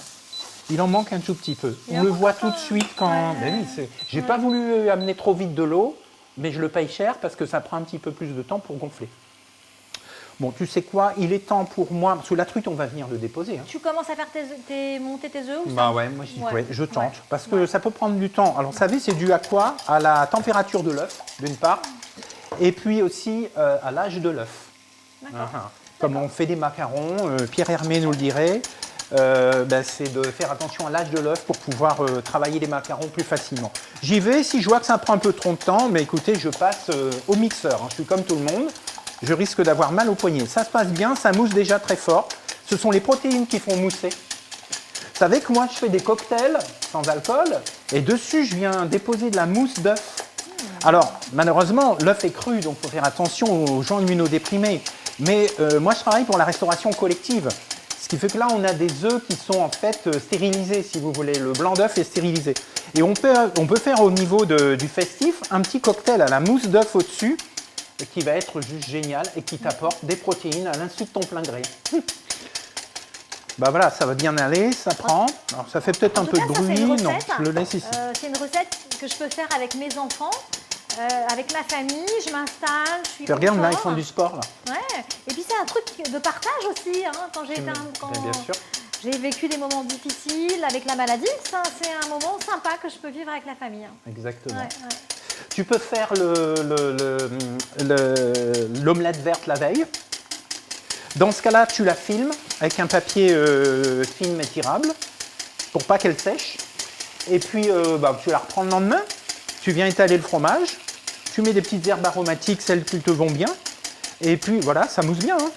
Il en manque un tout petit peu. On le voit tout de suite quand... Ben oui, j'ai pas voulu amener trop vite de l'eau, mais je le paye cher parce que ça prend un petit peu plus de temps pour gonfler. Bon, tu sais quoi, il est temps pour moi, parce que la truite, on va venir le déposer. Hein. Tu commences à faire monter tes œufs ou ça? Bah ouais, moi je tente, parce que ça peut prendre du temps. Alors, vous savez, c'est dû à quoi? À la température de l'œuf, d'une part, et puis aussi à l'âge de l'œuf. Comme on fait des macarons, Pierre Hermé nous le dirait, c'est de faire attention à l'âge de l'œuf pour pouvoir travailler les macarons plus facilement. J'y vais, si je vois que ça prend un peu trop de temps, mais écoutez, je passe au mixeur. Hein. Je suis comme tout le monde. Je risque d'avoir mal au poignet. Ça se passe bien, ça mousse déjà très fort. Ce sont les protéines qui font mousser. Vous savez que moi, je fais des cocktails sans alcool et dessus, je viens déposer de la mousse d'œuf. Alors, malheureusement, l'œuf est cru, donc il faut faire attention aux gens immunodéprimés. Mais moi, je travaille pour la restauration collective. Ce qui fait que là, on a des œufs qui sont en fait stérilisés, si vous voulez. Le blanc d'œuf est stérilisé. Et on peut faire au niveau du festif un petit cocktail à la mousse d'œuf au-dessus, qui va être juste génial et qui t'apporte des protéines à l'insu de ton plein gré. Bah voilà, ça va bien aller, ça prend. Alors ça fait peut-être un peu de bruit, non, je le laisse ici. C'est une recette que je peux faire avec mes enfants, avec ma famille, je m'installe, je suis regarde, là, ils font du sport, là. Ouais, et puis c'est un truc de partage aussi, hein, quand bien sûr. J'ai vécu des moments difficiles avec la maladie, c'est un moment sympa que je peux vivre avec la famille. Hein. Exactement. Ouais. Tu peux faire l'omelette verte la veille. Dans ce cas-là, tu la filmes avec un papier film étirable pour pas qu'elle sèche. Et puis, tu la reprends le lendemain. Tu viens étaler le fromage. Tu mets des petites herbes aromatiques, celles qui te vont bien. Et puis, voilà, ça mousse bien. Hein.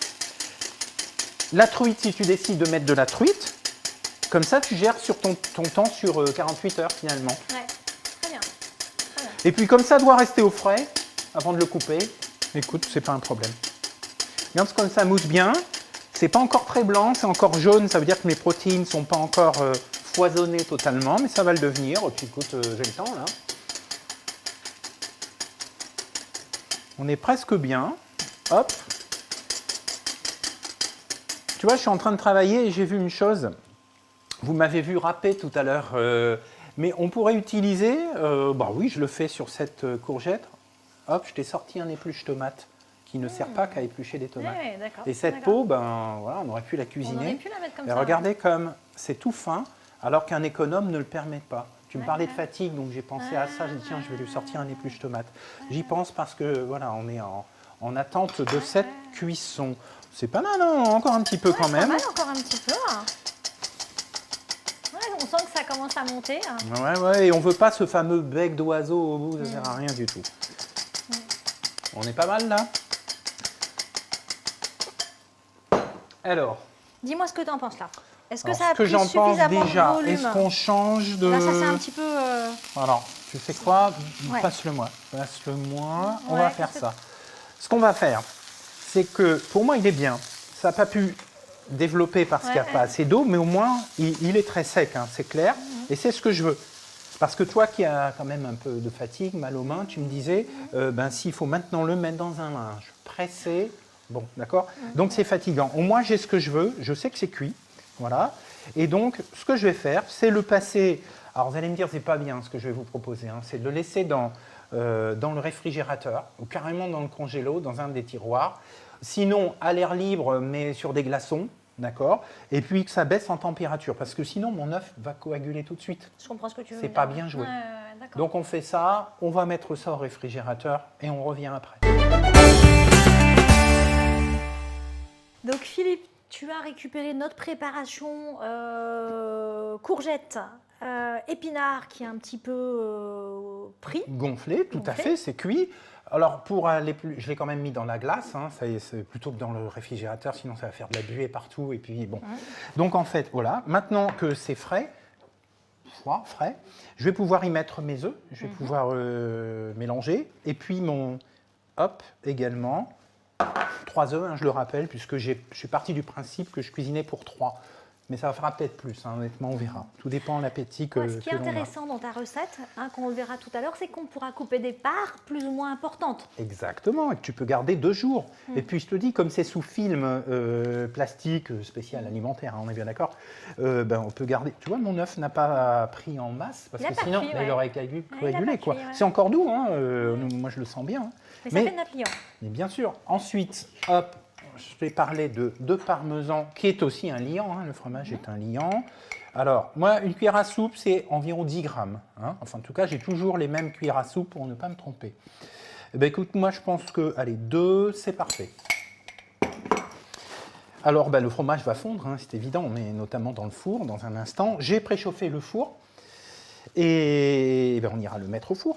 La truite, si tu décides de mettre de la truite, comme ça, tu gères sur ton temps sur 48 heures finalement. Ouais, très bien. Et puis, comme ça doit rester au frais avant de le couper, écoute, c'est pas un problème. Regarde comme ça mousse bien. C'est pas encore très blanc, c'est encore jaune. Ça veut dire que mes protéines ne sont pas encore foisonnées totalement, mais ça va le devenir. Et puis écoute, j'ai le temps là. On est presque bien. Hop. Tu vois, je suis en train de travailler et j'ai vu une chose. Vous m'avez vu râper tout à l'heure, mais on pourrait utiliser. Oui, je le fais sur cette courgette. Hop, je t'ai sorti un épluche tomate qui ne sert pas qu'à éplucher des tomates. Ouais, et cette peau, voilà, on aurait pu la cuisiner. On aurait pu la mettre comme et ça. Regardez comme c'est tout fin, alors qu'un économe ne le permet pas. Tu me parlais de fatigue, donc j'ai pensé à ça. J'ai dit tiens, je vais lui sortir un épluche tomate. J'y pense parce que voilà, en attente de cette cuisson. C'est pas mal, hein, encore un petit peu quand même. Pas mal, encore un petit peu. Ouais, on sent que ça commence à monter. Ouais, et on veut pas ce fameux bec d'oiseau au bout, ça sert à rien du tout. On est pas mal là. Alors. Dis-moi ce que tu en penses là. Est-ce que Alors, ça a ce que pris j'en pense suffisamment déjà, de volume? est-ce qu'on change de... Là, ça c'est un petit peu... Alors, tu sais quoi? Ouais. Passe-le-moi. On Ouais, va faire ça. Ce qu'on va faire, c'est que pour moi, il est bien. Ça n'a pas pu développer parce qu'il n'y a pas assez d'eau, mais au moins, il est très sec, hein, c'est clair. Et c'est ce que je veux. Parce que toi qui as quand même un peu de fatigue, mal aux mains, tu me disais, s'il faut maintenant le mettre dans un linge, pressé, bon, d'accord? Donc c'est fatigant. Au moins, j'ai ce que je veux, je sais que c'est cuit. Voilà. Et donc, ce que je vais faire, c'est le passer. Alors, vous allez me dire, c'est pas bien ce que je vais vous proposer. Hein, c'est de le laisser dans le réfrigérateur ou carrément dans le congélo, dans un des tiroirs. Sinon, à l'air libre, mais sur des glaçons, d'accord. Et puis que ça baisse en température, parce que sinon, mon œuf va coaguler tout de suite. Je comprends ce que tu veux C'est dire. pas bien joué. Donc, on fait ça. On va mettre ça au réfrigérateur et on revient après. Donc, Philippe, tu as récupéré notre préparation courgettes, épinards qui est un petit peu pris. Gonflé, tout à fait, c'est cuit. Alors, pour aller plus, je l'ai quand même mis dans la glace, hein, c'est plutôt que dans le réfrigérateur, sinon ça va faire de la buée partout. Et puis, bon. Donc, en fait, voilà, maintenant que c'est frais, frais, je vais pouvoir y mettre mes œufs, je vais pouvoir mélanger. Et puis, également, 3 œufs, hein, je le rappelle, puisque je suis parti du principe que je cuisinais pour 3. Mais ça fera peut-être plus, hein, honnêtement, on verra. Tout dépend de l'appétit que Ce qui est intéressant dans ta recette, hein, qu'on le verra tout à l'heure, c'est qu'on pourra couper des parts plus ou moins importantes. Exactement, et que tu peux garder 2 jours. Et puis je te dis, comme c'est sous film plastique spécial alimentaire, hein, on est bien d'accord, on peut garder. Tu vois, mon œuf n'a pas pris en masse, parce que sinon il aurait coagulé. Quoi. C'est encore doux, hein, moi je le sens bien. Hein. Mais ça fait de notre liant. Mais bien sûr. Ensuite, hop, je vais parler de parmesan, qui est aussi un liant. Hein, le fromage est un liant. Alors, moi, une cuillère à soupe, c'est environ 10 grammes. Hein. Enfin, en tout cas, j'ai toujours les mêmes cuillères à soupe pour ne pas me tromper. Eh bien, écoute, moi, je pense que, allez, 2, c'est parfait. Alors, le fromage va fondre, hein, c'est évident. On est notamment dans le four dans un instant. J'ai préchauffé le four et on ira le mettre au four.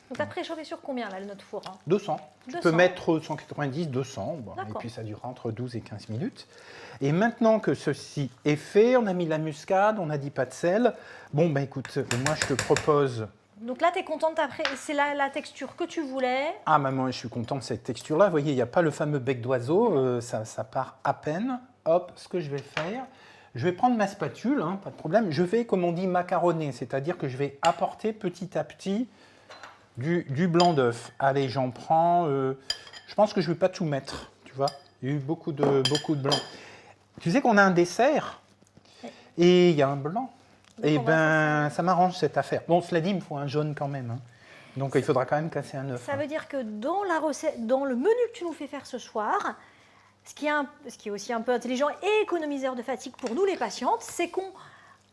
Donc, tu as préchauffé sur combien, là, notre four, hein? 200. Tu peux mettre 190, 200. Bon, et puis, ça durera entre 12 et 15 minutes. Et maintenant que ceci est fait, on a mis la muscade, on a dit pas de sel. Bon, écoute, moi, je te propose... Donc là, tu es contente, c'est la texture que tu voulais. Ah, maman, je suis content de cette texture-là. Vous voyez, il n'y a pas le fameux bec d'oiseau, ça part à peine. Hop, ce que je vais faire, je vais prendre ma spatule, hein, pas de problème. Je vais, comme on dit, macaronner, c'est-à-dire que je vais apporter petit à petit du blanc d'œuf. Allez, j'en prends, je pense que je ne vais pas tout mettre, tu vois. Il y a eu beaucoup de blanc. Tu sais qu'on a un dessert et il y a un blanc. Et ça m'arrange cette affaire. Bon, cela dit, il me faut un jaune quand même. Hein. Donc, il faudra quand même casser un œuf. Ça veut dire que dans la recette, dans le menu que tu nous fais faire ce soir, ce qui est aussi un peu intelligent et économiseur de fatigue pour nous les patientes, c'est qu'on,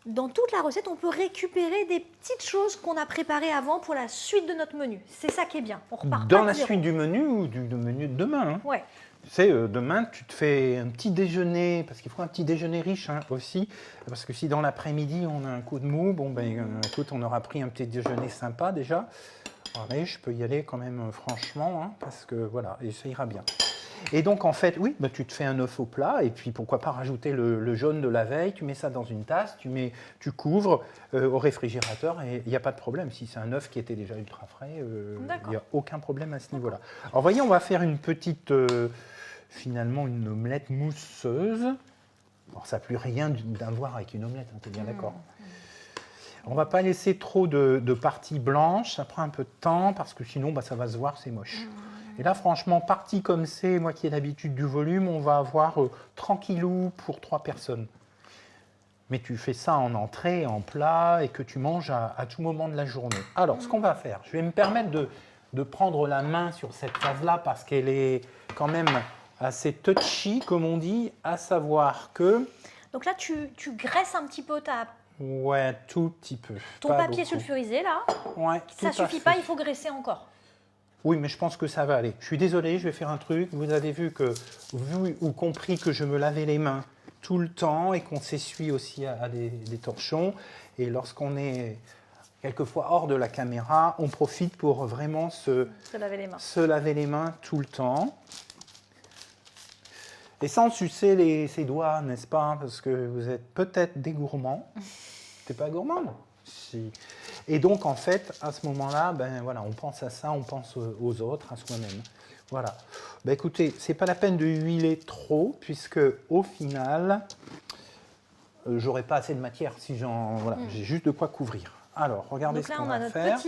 dans toute la recette, on peut récupérer des petites choses qu'on a préparées avant pour la suite de notre menu. C'est ça qui est bien. On repart dans la suite du menu ou du menu de demain. Hein. Ouais. Tu sais, demain, tu te fais un petit déjeuner, parce qu'il faut un petit déjeuner riche hein, aussi, parce que si dans l'après-midi, on a un coup de mou, écoute, on aura pris un petit déjeuner sympa déjà. Allez, je peux y aller quand même franchement, hein, parce que voilà, et ça ira bien. Et donc, en fait, oui, tu te fais un œuf au plat, et puis pourquoi pas rajouter le jaune de la veille, tu mets ça dans une tasse, tu couvres au réfrigérateur, et il n'y a pas de problème. Si c'est un œuf qui était déjà ultra frais, il n'y a aucun problème à ce niveau-là. Alors, voyez, on va faire une petite... finalement une omelette mousseuse. Alors, ça n'a plus rien à voir avec une omelette, hein, tu es bien d'accord. On ne va pas laisser trop de parties blanches, ça prend un peu de temps, parce que sinon, ça va se voir, c'est moche. Et là, franchement, partie comme c'est, moi qui ai l'habitude du volume, on va avoir tranquillou pour 3 personnes. Mais tu fais ça en entrée, en plat, et que tu manges à tout moment de la journée. Alors, ce qu'on va faire, je vais me permettre de prendre la main sur cette phase-là, parce qu'elle est quand même... assez touchy, comme on dit, à savoir que... Donc là, tu graisses un petit peu Ouais, tout petit peu. ton papier sulfurisé, là. Ouais, Ça suffit pas, il faut graisser encore. Oui, mais je pense que ça va aller. Je suis désolé, je vais faire un truc. Vous avez vu ou compris que je me lavais les mains tout le temps et qu'on s'essuie aussi à des torchons. Et lorsqu'on est quelquefois hors de la caméra, on profite pour vraiment se laver les mains tout le temps. Et sans sucer ses doigts, n'est-ce pas? Parce que vous êtes peut-être des gourmands. T'es pas gourmand? Si. Et donc, en fait, à ce moment-là, ben, voilà, on pense à ça, on pense aux autres, à soi-même. Voilà. Ben, écoutez, c'est pas la peine de huiler trop, puisque au final, j'aurai pas assez de matière si voilà, j'ai juste de quoi couvrir. Alors, regardez ce qu'on va faire.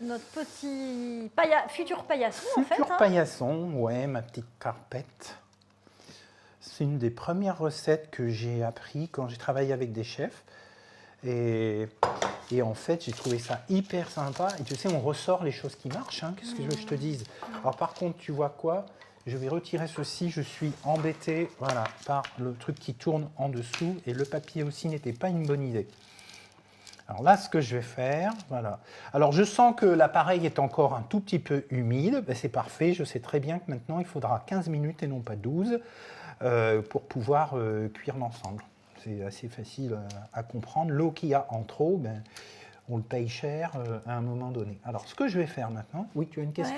Notre petit futur paillasson, en fait. Futur paillasson, ouais, ma petite carpette. C'est une des premières recettes que j'ai appris quand j'ai travaillé avec des chefs. Et en fait, j'ai trouvé ça hyper sympa. Et tu sais, on ressort les choses qui marchent. Hein. Qu'est-ce que je veux que je te dise? Alors par contre, tu vois quoi? Je vais retirer ceci. Je suis embêté, voilà, par le truc qui tourne en dessous. Et le papier aussi n'était pas une bonne idée. Alors là, ce que je vais faire, voilà. Alors je sens que l'appareil est encore un tout petit peu humide. Ben, c'est parfait. Je sais très bien que maintenant, il faudra 15 minutes et non pas 12 pour pouvoir cuire l'ensemble. C'est assez facile à comprendre. L'eau qu'il y a en trop, ben, on le paye cher à un moment donné. Alors, ce que je vais faire maintenant... Oui, tu as une question.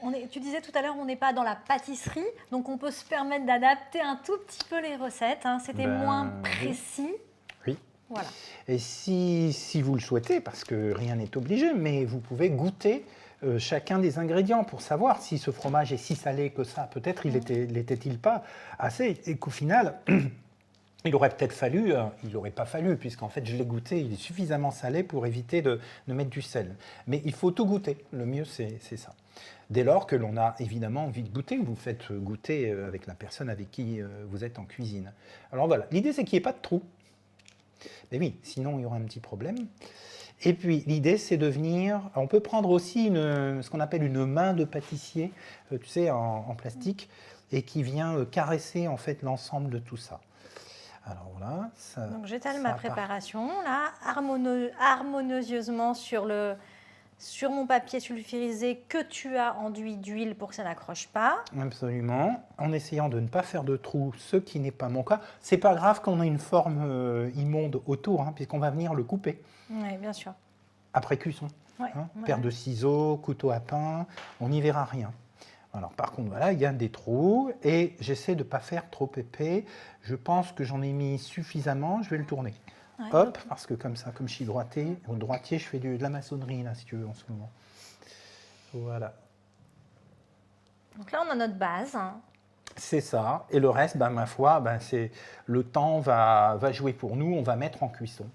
Ouais, tu disais tout à l'heure, on n'est pas dans la pâtisserie, donc on peut se permettre d'adapter un tout petit peu les recettes. Hein. C'était moins précis. Oui. Voilà. Et si vous le souhaitez, parce que rien n'est obligé, mais vous pouvez goûter chacun des ingrédients pour savoir si ce fromage est si salé que ça. Peut-être l'était-il pas assez, et qu'au final... Il aurait peut-être fallu, il n'aurait pas fallu, puisqu'en fait je l'ai goûté, il est suffisamment salé pour éviter de mettre du sel. Mais il faut tout goûter, le mieux c'est ça. Dès lors que l'on a évidemment envie de goûter, vous faites goûter avec la personne avec qui vous êtes en cuisine. Alors voilà, l'idée c'est qu'il n'y ait pas de trou. Mais oui, sinon il y aura un petit problème. Et puis l'idée c'est de venir, on peut prendre aussi ce qu'on appelle une main de pâtissier, tu sais, en plastique, et qui vient caresser en fait l'ensemble de tout ça. Alors voilà, donc j'étale ma préparation là, harmonieusement sur mon papier sulfurisé que tu as enduit d'huile pour que ça n'accroche pas. Absolument, en essayant de ne pas faire de trous, ce qui n'est pas mon cas. C'est pas grave qu'on ait une forme immonde autour, hein, puisqu'on va venir le couper. Oui, bien sûr. Après cuisson. Ouais, paire de ciseaux, couteau à pain, on n'y verra rien. Alors, par contre, voilà, il y a des trous et j'essaie de ne pas faire trop épais. Je pense que j'en ai mis suffisamment, je vais le tourner. Ouais, hop, parce que comme ça, comme je suis droitier, je fais de la maçonnerie, là, si tu veux, en ce moment. Voilà. Donc là, on a notre base. Hein. C'est ça. Et le reste, ma foi, c'est le temps va jouer pour nous, on va mettre en cuisson.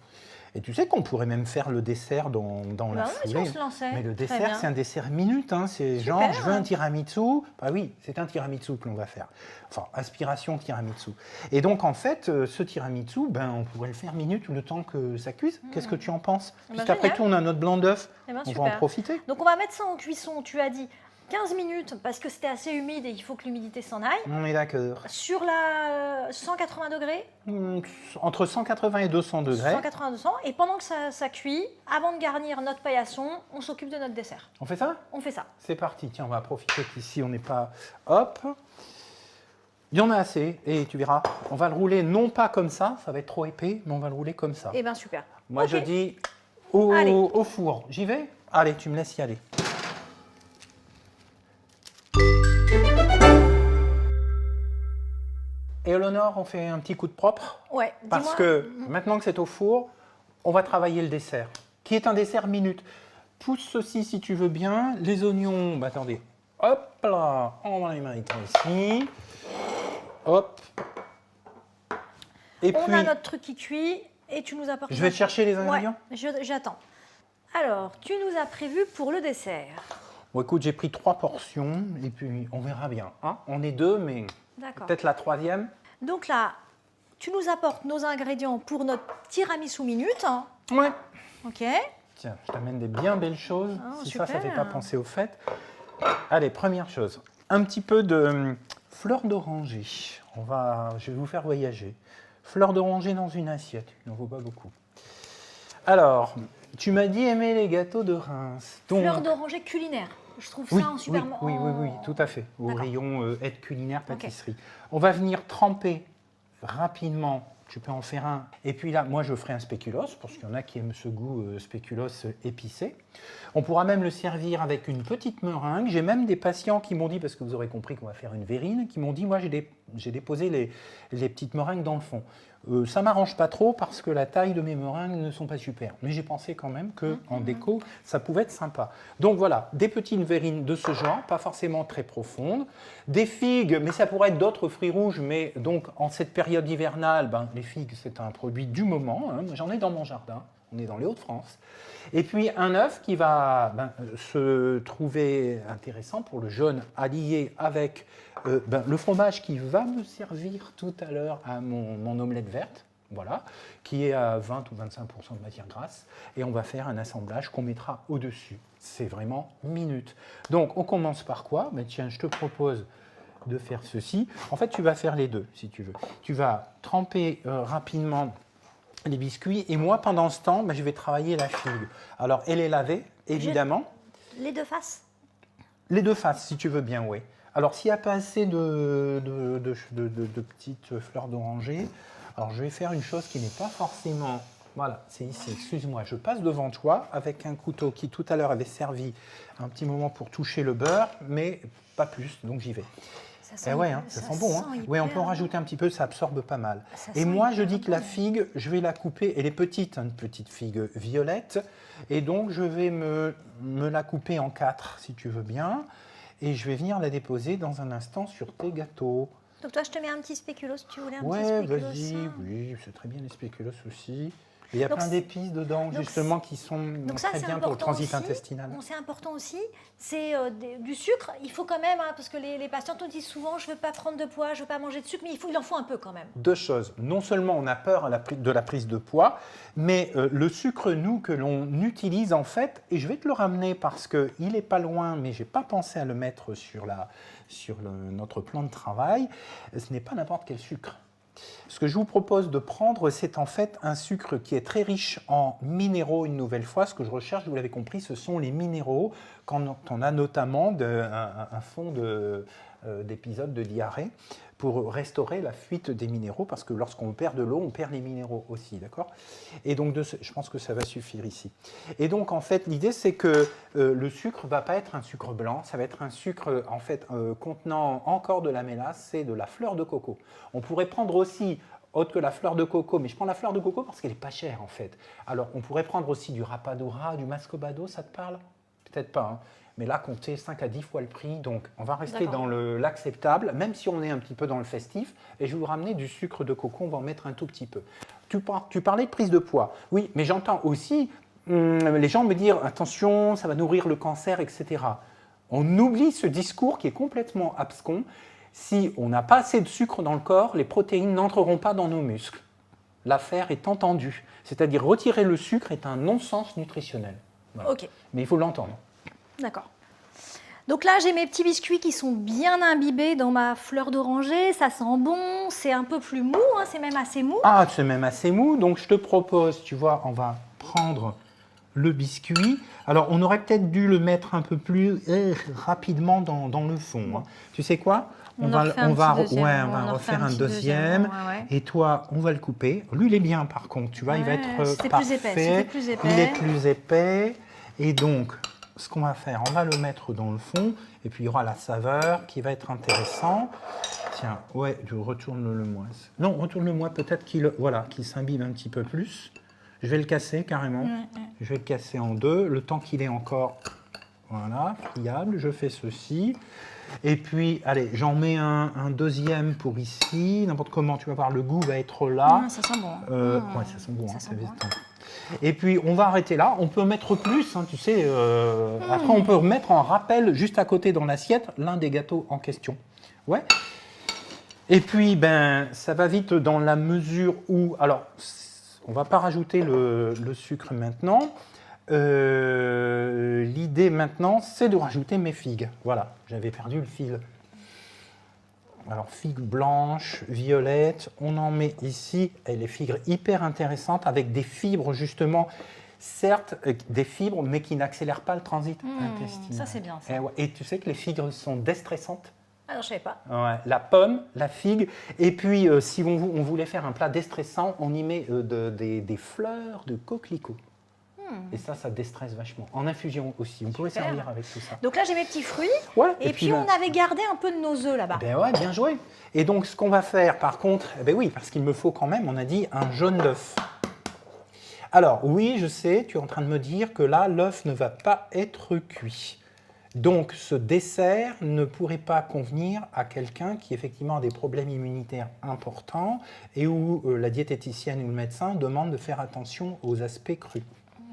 Et tu sais qu'on pourrait même faire le dessert dans la foulée. Mais le dessert, c'est un dessert minute. Hein. C'est genre, je veux un tiramisu. Bah oui, c'est un tiramisu que l'on va faire. Enfin, aspiration tiramisu. Et donc, en fait, ce tiramisu, on pourrait le faire minute le temps que ça cuise. Qu'est-ce que tu en penses? Puisqu'après tout, on a notre blanc d'œuf. On va en profiter. Donc, on va mettre ça en cuisson, tu as dit. 15 minutes, parce que c'était assez humide et il faut que l'humidité s'en aille. On est d'accord. Sur la 180 degrés Entre 180 et 200 degrés. 180 et 200. Et pendant que ça cuit, avant de garnir notre paillasson, on s'occupe de notre dessert. On fait ça? On fait ça. C'est parti. Tiens, on va profiter qu'ici, on n'est pas... Hop. Il y en a assez. Et tu verras, on va le rouler non pas comme ça va être trop épais, mais on va le rouler comme ça. Eh bien, super. Moi, je dis au four. J'y vais? Allez, tu me laisses y aller. Et Eleonore, on fait un petit coup de propre? Ouais. Parce que maintenant que c'est au four, on va travailler le dessert, qui est un dessert minute. Pousse ceci si tu veux bien. Les oignons, attendez. Hop là, on va les mettre ici. Hop. Et on a notre truc qui cuit et tu nous apportes... Je vais te chercher les ingrédients? Ouais, j'attends. Alors, tu nous as prévu pour le dessert. Bon, écoute, j'ai pris 3 portions et puis on verra bien. Hein, on est 2, mais peut-être la 3e. Donc là, tu nous apportes nos ingrédients pour notre tiramisu minute. Ouais. Ok. Tiens, je t'amène des bien belles choses. Si ça ne fait pas penser au fait. Allez, première chose. Un petit peu de fleur d'oranger. Je vais vous faire voyager. Fleur d'oranger dans une assiette. Il n'en faut pas beaucoup. Alors, tu m'as dit aimer les gâteaux de Reims. Donc, fleur d'oranger culinaire. je trouve Oui, ça en super... oui, tout à fait. Au D'accord. rayon aide culinaire, Ok. pâtisserie. On va venir tremper rapidement. Tu peux en faire un. Et puis là, moi, je ferai un spéculoos, parce qu'il y en a qui aiment ce goût spéculoos épicé. On pourra même le servir avec une petite meringue. J'ai même des patients qui m'ont dit, parce que vous aurez compris qu'on va faire une verrine, qui m'ont dit, moi, j'ai déposé les petites meringues dans le fond. Ça ne m'arrange pas trop parce que la taille de mes meringues ne sont pas super. Mais j'ai pensé quand même qu'en déco, ça pouvait être sympa. Donc voilà, des petites verrines de ce genre, pas forcément très profondes. Des figues, mais ça pourrait être d'autres fruits rouges. Mais donc en cette période hivernale, les figues, c'est un produit du moment. Hein. J'en ai dans mon jardin. On est dans les Hauts-de-France. Et puis un œuf qui va se trouver intéressant pour le jaune allié avec le fromage qui va me servir tout à l'heure à mon omelette verte, voilà, qui est à 20 ou 25% de matière grasse. Et on va faire un assemblage qu'on mettra au-dessus. C'est vraiment minute. Donc on commence par quoi? Tiens, je te propose de faire ceci. En fait, tu vas faire les deux, si tu veux. Tu vas tremper rapidement les biscuits. Et moi, pendant ce temps, je vais travailler la figue. Alors, elle est lavée, évidemment. Les deux faces? Les deux faces, si tu veux bien, oui. Alors, s'il n'y a pas assez de petites fleurs d'oranger, alors je vais faire une chose qui n'est pas forcément... Voilà, c'est ici, excuse-moi. Je passe devant toi avec un couteau qui, tout à l'heure, avait servi un petit moment pour toucher le beurre, mais pas plus, donc j'y vais. Ça sent, ça sent bon. Hein. Oui, on peut en rajouter un petit peu, ça absorbe pas mal. Et sent moi, je dis que la figue, je vais la couper. Elle est petite, une petite figue violette. Et donc, je vais me la couper en 4, si tu veux bien. Et je vais venir la déposer dans un instant sur tes gâteaux. Donc toi, je te mets un petit spéculoos, si tu voulais un petit Ouais, spéculoos. vas-y, oui, c'est très bien les spéculoos aussi. Et il y a Donc, plein d'épices dedans, justement, qui sont très bien pour le transit intestinal. C'est important aussi, c'est du sucre. Il faut quand même, parce que les patients nous disent souvent, je ne veux pas prendre de poids, je ne veux pas manger de sucre, mais il en faut un peu quand même. Deux choses. Non seulement on a peur de la prise de poids, mais le sucre, nous, que l'on utilise en fait, et je vais te le ramener parce qu'il n'est pas loin, mais je n'ai pas pensé à le mettre sur notre plan de travail, ce n'est pas n'importe quel sucre. Ce que je vous propose de prendre, c'est en fait un sucre qui est très riche en minéraux, une nouvelle fois. Ce que je recherche, vous l'avez compris, ce sont les minéraux, quand on a notamment un fond d'épisode de diarrhée, pour restaurer la fuite des minéraux, parce que lorsqu'on perd de l'eau, on perd les minéraux aussi, d'accord? Et donc, je pense que ça va suffire ici. Et donc, en fait, l'idée, c'est que le sucre ne va pas être un sucre blanc, ça va être un sucre, en fait, contenant encore de la mélasse, c'est de la fleur de coco. On pourrait prendre aussi, autre que la fleur de coco, mais je prends la fleur de coco parce qu'elle n'est pas chère, en fait. Alors, on pourrait prendre aussi du rapadura, du mascobado, ça te parle? Peut-être pas, hein. Mais là, comptez 5 à 10 fois le prix, donc on va rester dans l'acceptable, même si on est un petit peu dans le festif. Et je vais vous ramener du sucre de coco, on va en mettre un tout petit peu. Tu parlais de prise de poids. Oui, mais j'entends aussi les gens me dire, attention, ça va nourrir le cancer, etc. On oublie ce discours qui est complètement abscon. Si on n'a pas assez de sucre dans le corps, les protéines n'entreront pas dans nos muscles. L'affaire est entendue. C'est-à-dire retirer le sucre est un non-sens nutritionnel. Voilà. Ok. Mais il faut l'entendre. D'accord. Donc là, j'ai mes petits biscuits qui sont bien imbibés dans ma fleur d'oranger. Ça sent bon, c'est un peu plus mou, c'est même assez mou. Ah, c'est même assez mou. Donc je te propose, tu vois, on va prendre le biscuit. Alors, on aurait peut-être dû le mettre un peu plus rapidement dans le fond. Hein. Tu sais quoi? On va refaire un deuxième. Ouais. Et toi, on va le couper. Lui, il est bien, par contre. Tu vois, il va être parfait. Plus épais. Il est plus épais. Et donc, ce qu'on va faire, on va le mettre dans le fond. Et puis, il y aura la saveur qui va être intéressant. Tiens, ouais, retourne-le moi. Non, retourne-le moi. Peut-être qu'il s'imbibe un petit peu plus. Je vais le casser carrément. Je vais le casser en deux. Le temps qu'il est encore, voilà, friable. Je fais ceci. Et puis, allez, j'en mets un deuxième pour ici. N'importe comment, tu vas voir, le goût va être là. Ça sent bon. Ouais, ça sent bon. Et puis, on va arrêter là. On peut mettre plus, tu sais. Après, on peut remettre en rappel, juste à côté dans l'assiette, l'un des gâteaux en question. Ouais. Et puis, ça va vite dans la mesure où... Alors, on ne va pas rajouter le sucre maintenant. L'idée maintenant, c'est de rajouter mes figues. Voilà, j'avais perdu le fil. Alors, figues blanches, violettes, on en met ici. Et les figues hyper intéressantes avec des fibres justement certes des fibres, mais qui n'accélèrent pas le transit intestinal. Ça, c'est bien ça. Et tu sais que les figues sont déstressantes. Ah non, je savais pas. Ouais, la pomme, la figue, et puis si on voulait faire un plat déstressant, on y met des fleurs de coquelicot. Et ça déstresse vachement. En infusion aussi, on pourrait servir avec tout ça. Donc là, j'ai mes petits fruits. Ouais, et puis on avait gardé un peu de nos œufs là-bas. Ben ouais, bien joué. Et donc, ce qu'on va faire, par contre, eh ben oui, parce qu'il me faut quand même, on a dit, un jaune d'œuf. Alors, oui, je sais, tu es en train de me dire que là, l'œuf ne va pas être cuit. Donc, ce dessert ne pourrait pas convenir à quelqu'un qui, effectivement, a des problèmes immunitaires importants et où la diététicienne ou le médecin demande de faire attention aux aspects crus.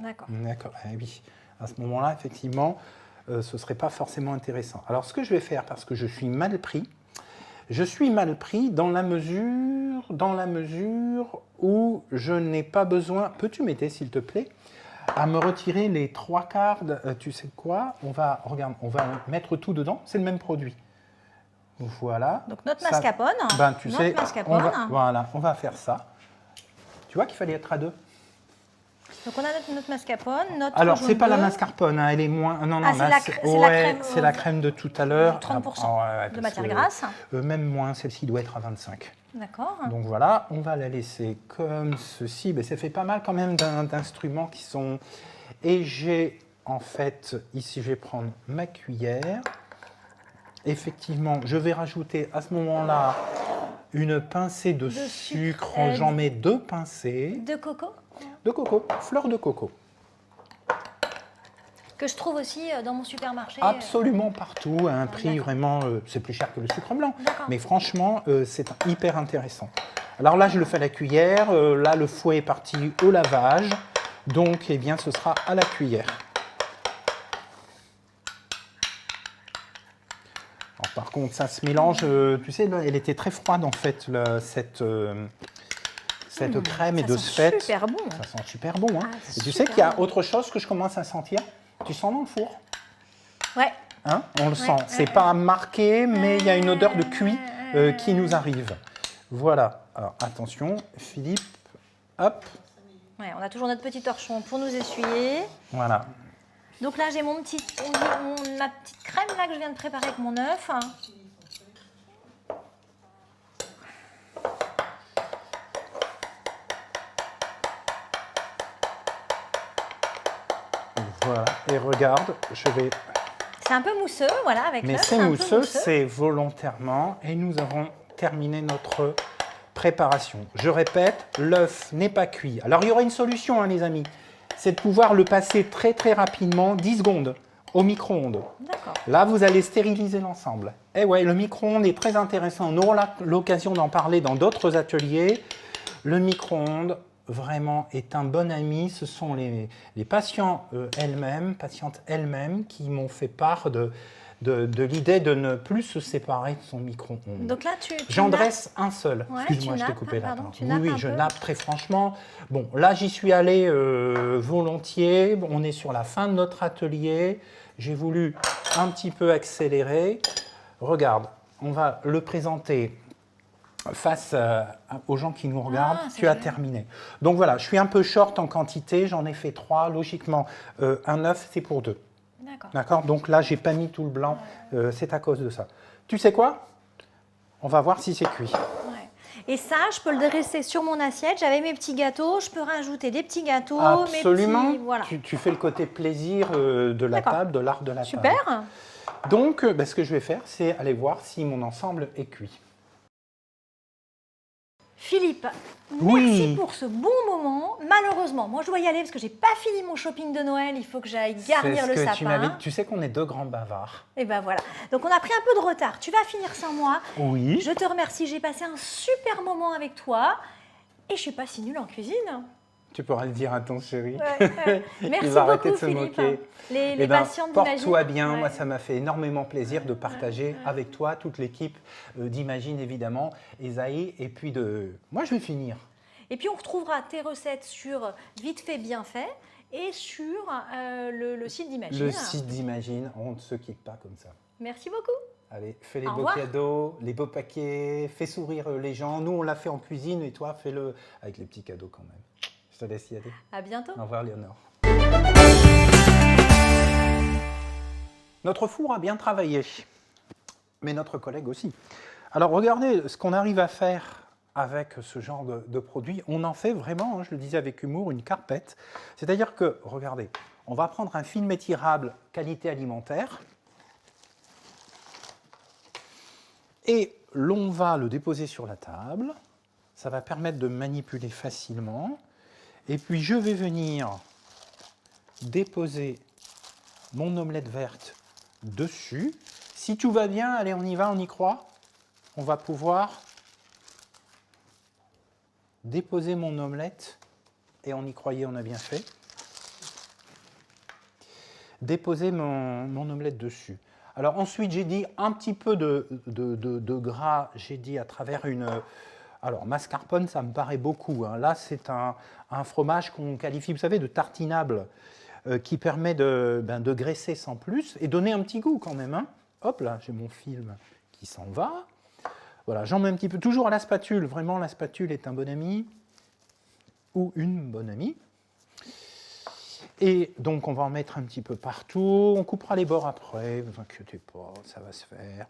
D'accord. D'accord, eh oui. À ce moment-là, effectivement, ce ne serait pas forcément intéressant. Alors, ce que je vais faire, parce que je suis mal pris dans la mesure où je n'ai pas besoin, peux-tu m'aider s'il te plaît, à me retirer les 3/4, tu sais quoi, regarde, on va mettre tout dedans, c'est le même produit. Voilà. Donc notre mascarpone, on va faire ça. Tu vois qu'il fallait être à 2. Donc on a notre mascarpone, notre Alors, jaune c'est pas la d'œuf. mascarpone, hein, elle est moins... Non, Ah, là, c'est la crème de tout à l'heure. 30% de matière grasse. Même moins, celle-ci doit être à 25. D'accord. Donc voilà, on va la laisser comme ceci. Mais ça fait pas mal quand même d'instruments qui sont... Et j'ai, en fait, ici, je vais prendre ma cuillère. Effectivement, je vais rajouter à ce moment-là une pincée de sucre. J'en mets 2 pincées. De coco. De coco, fleur de coco. Que je trouve aussi dans mon supermarché. Absolument partout, à un prix vraiment... c'est plus cher que le sucre blanc. Mais franchement, c'est hyper intéressant. Alors là, je le fais à la cuillère. Là, le fouet est parti au lavage. Donc, eh bien, ce sera à la cuillère. Alors, par contre, ça se mélange... tu sais, là, elle était très froide, en fait, cette crème. Et de ce fait... Super bon. Ça sent super bon. Hein. Et tu sais qu'il y a autre chose que je commence à sentir. Tu sens dans le four? Ouais. Hein, on le sent. C'est pas marqué, mais il y a une odeur de cuit qui nous arrive. Voilà. Alors, attention, Philippe. Hop. Ouais, on a toujours notre petit torchon pour nous essuyer. Voilà. Donc là, j'ai ma petite crème là que je viens de préparer avec mon œuf. Voilà. Et regarde, je vais... C'est un peu mousseux, voilà, avec l'œuf. Mais c'est mousseux, c'est volontairement. Et nous avons terminé notre préparation. Je répète, l'œuf n'est pas cuit. Alors, il y aura une solution, hein, les amis. C'est de pouvoir le passer très, très rapidement, 10 secondes, au micro-ondes. D'accord. Là, vous allez stériliser l'ensemble. Et ouais, le micro-ondes est très intéressant. On aura l'occasion d'en parler dans d'autres ateliers. Le micro-ondes, vraiment, est un bon ami. Ce sont les patientes elles-mêmes qui m'ont fait part de l'idée de ne plus se séparer de son micro-ondes. Donc là, j'en dresse un seul. Ouais, excuse-moi, je t'ai coupé là. Oui, je nappe très franchement. Bon, là, j'y suis allé volontiers. Bon, on est sur la fin de notre atelier. J'ai voulu un petit peu accélérer. Regarde, on va le présenter face aux gens qui nous regardent. Tu as terminé. Donc voilà, je suis un peu short en quantité. J'en ai fait 3. Logiquement, un œuf, c'est pour 2. D'accord. Donc là, j'ai pas mis tout le blanc. C'est à cause de ça. Tu sais quoi? On va voir si c'est cuit. Ouais. Et ça, je peux le dresser sur mon assiette. J'avais mes petits gâteaux. Je peux rajouter des petits gâteaux. Absolument. Mes petits, voilà. Tu fais le côté plaisir de la table, de l'art de la table. Super. Donc, ce que je vais faire, c'est aller voir si mon ensemble est cuit. Philippe, merci pour ce bon moment. Malheureusement, moi je dois y aller parce que j'ai pas fini mon shopping de Noël. Il faut que j'aille garnir le sapin. Tu sais qu'on est 2 grands bavards. Et ben voilà. Donc on a pris un peu de retard. Tu vas finir sans moi. Oui. Je te remercie. J'ai passé un super moment avec toi. Et je suis pas si nulle en cuisine. Tu pourras le dire à ton chéri. Ouais. Merci Il va beaucoup, arrêter de se Philippe. moquer. Les patients porte-toi bien. Ouais. Moi, ça m'a fait énormément plaisir de partager avec toi, toute l'équipe d'Imagine, évidemment, Esaïe, et puis moi, je vais finir. Et puis, on retrouvera tes recettes sur Vite fait, bien fait et sur le site d'Imagine. Le site d'Imagine, on ne se quitte pas comme ça. Merci beaucoup. Allez, fais les beaux cadeaux, les beaux paquets, fais sourire les gens. Nous, on l'a fait en cuisine et toi, fais-le avec les petits cadeaux quand même. Je te laisse y aller. À bientôt. Au revoir, Léonore. Notre four a bien travaillé, mais notre collègue aussi. Alors regardez ce qu'on arrive à faire avec ce genre de produit. On en fait vraiment, hein, je le disais avec humour, une carpette. C'est-à-dire que, regardez, on va prendre un film étirable qualité alimentaire et l'on va le déposer sur la table. Ça va permettre de manipuler facilement. Et puis je vais venir déposer mon omelette verte dessus. Si tout va bien, allez, on y va, on y croit. On va pouvoir déposer mon omelette, et on y croyait, on a bien fait. Déposer mon omelette dessus. Alors ensuite, j'ai dit un petit peu de gras, j'ai dit à travers une... Alors, mascarpone, ça me paraît beaucoup. Hein. Là, c'est un fromage qu'on qualifie, vous savez, de tartinable, qui permet de graisser sans plus et donner un petit goût quand même. Hein. Hop là, j'ai mon film qui s'en va. Voilà, j'en mets un petit peu, toujours à la spatule. Vraiment, la spatule est un bon ami ou une bonne amie. Et donc, on va en mettre un petit peu partout. On coupera les bords après, ne vous inquiétez pas, ça va se faire.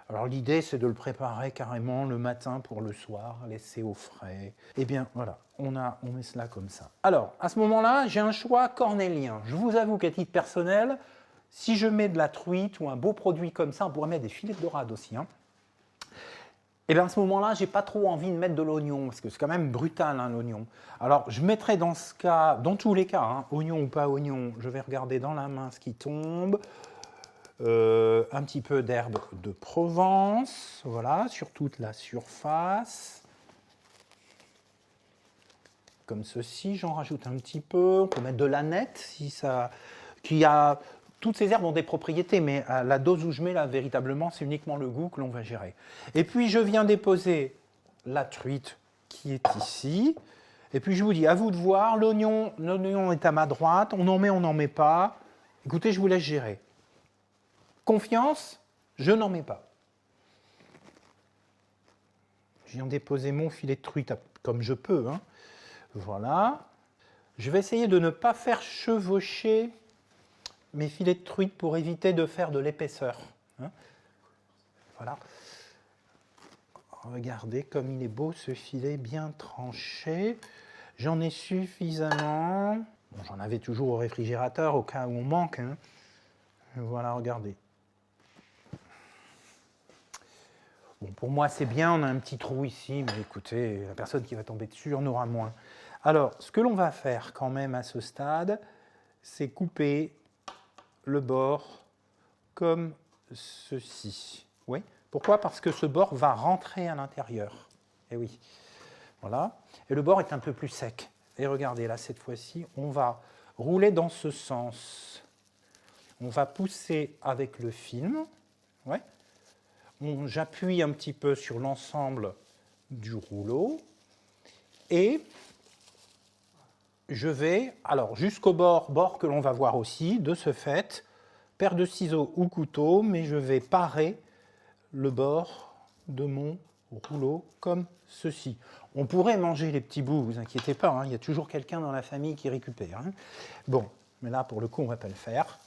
Alors, l'idée, c'est de le préparer carrément le matin pour le soir, laisser au frais. Eh bien, voilà, on met cela comme ça. Alors, à ce moment-là, j'ai un choix cornélien. Je vous avoue qu'à titre personnel, si je mets de la truite ou un beau produit comme ça, on pourrait mettre des filets de dorade aussi, hein. Et bien à ce moment-là, je n'ai pas trop envie de mettre de l'oignon, parce que c'est quand même brutal, hein, l'oignon. Alors, je mettrai dans ce cas, dans tous les cas, hein, oignon ou pas oignon, je vais regarder dans la main ce qui tombe. Un petit peu d'herbe de Provence, voilà, sur toute la surface. Comme ceci, j'en rajoute un petit peu. On peut mettre de l'aneth, si ça... Toutes ces herbes ont des propriétés, mais à la dose où je mets là, véritablement, c'est uniquement le goût que l'on va gérer. Et puis, je viens déposer la truite qui est ici. Et puis, je vous dis, à vous de voir, l'oignon est à ma droite. On en met, on n'en met pas. Écoutez, je vous laisse gérer. Confiance, je n'en mets pas. Je viens déposer mon filet de truite comme je peux. Hein. Voilà. Je vais essayer de ne pas faire chevaucher mes filets de truite pour éviter de faire de l'épaisseur. Hein. Voilà. Regardez comme il est beau ce filet bien tranché. J'en ai suffisamment. Bon, j'en avais toujours au réfrigérateur au cas où on manque. Hein. Voilà, regardez. Bon, pour moi, c'est bien, on a un petit trou ici, mais écoutez, la personne qui va tomber dessus en aura moins. Alors, ce que l'on va faire quand même à ce stade, c'est couper le bord comme ceci. Oui. Pourquoi? Parce que ce bord va rentrer à l'intérieur. Et oui. Voilà. Et le bord est un peu plus sec. Et regardez, là, cette fois-ci, on va rouler dans ce sens. On va pousser avec le film. Ouais. J'appuie un petit peu sur l'ensemble du rouleau. Et je vais, alors jusqu'au bord que l'on va voir aussi, de ce fait, paire de ciseaux ou couteau, mais je vais parer le bord de mon rouleau comme ceci. On pourrait manger les petits bouts, ne vous inquiétez pas, hein, il y a toujours quelqu'un dans la famille qui récupère. Hein. Bon, mais là pour le coup on ne va pas le faire.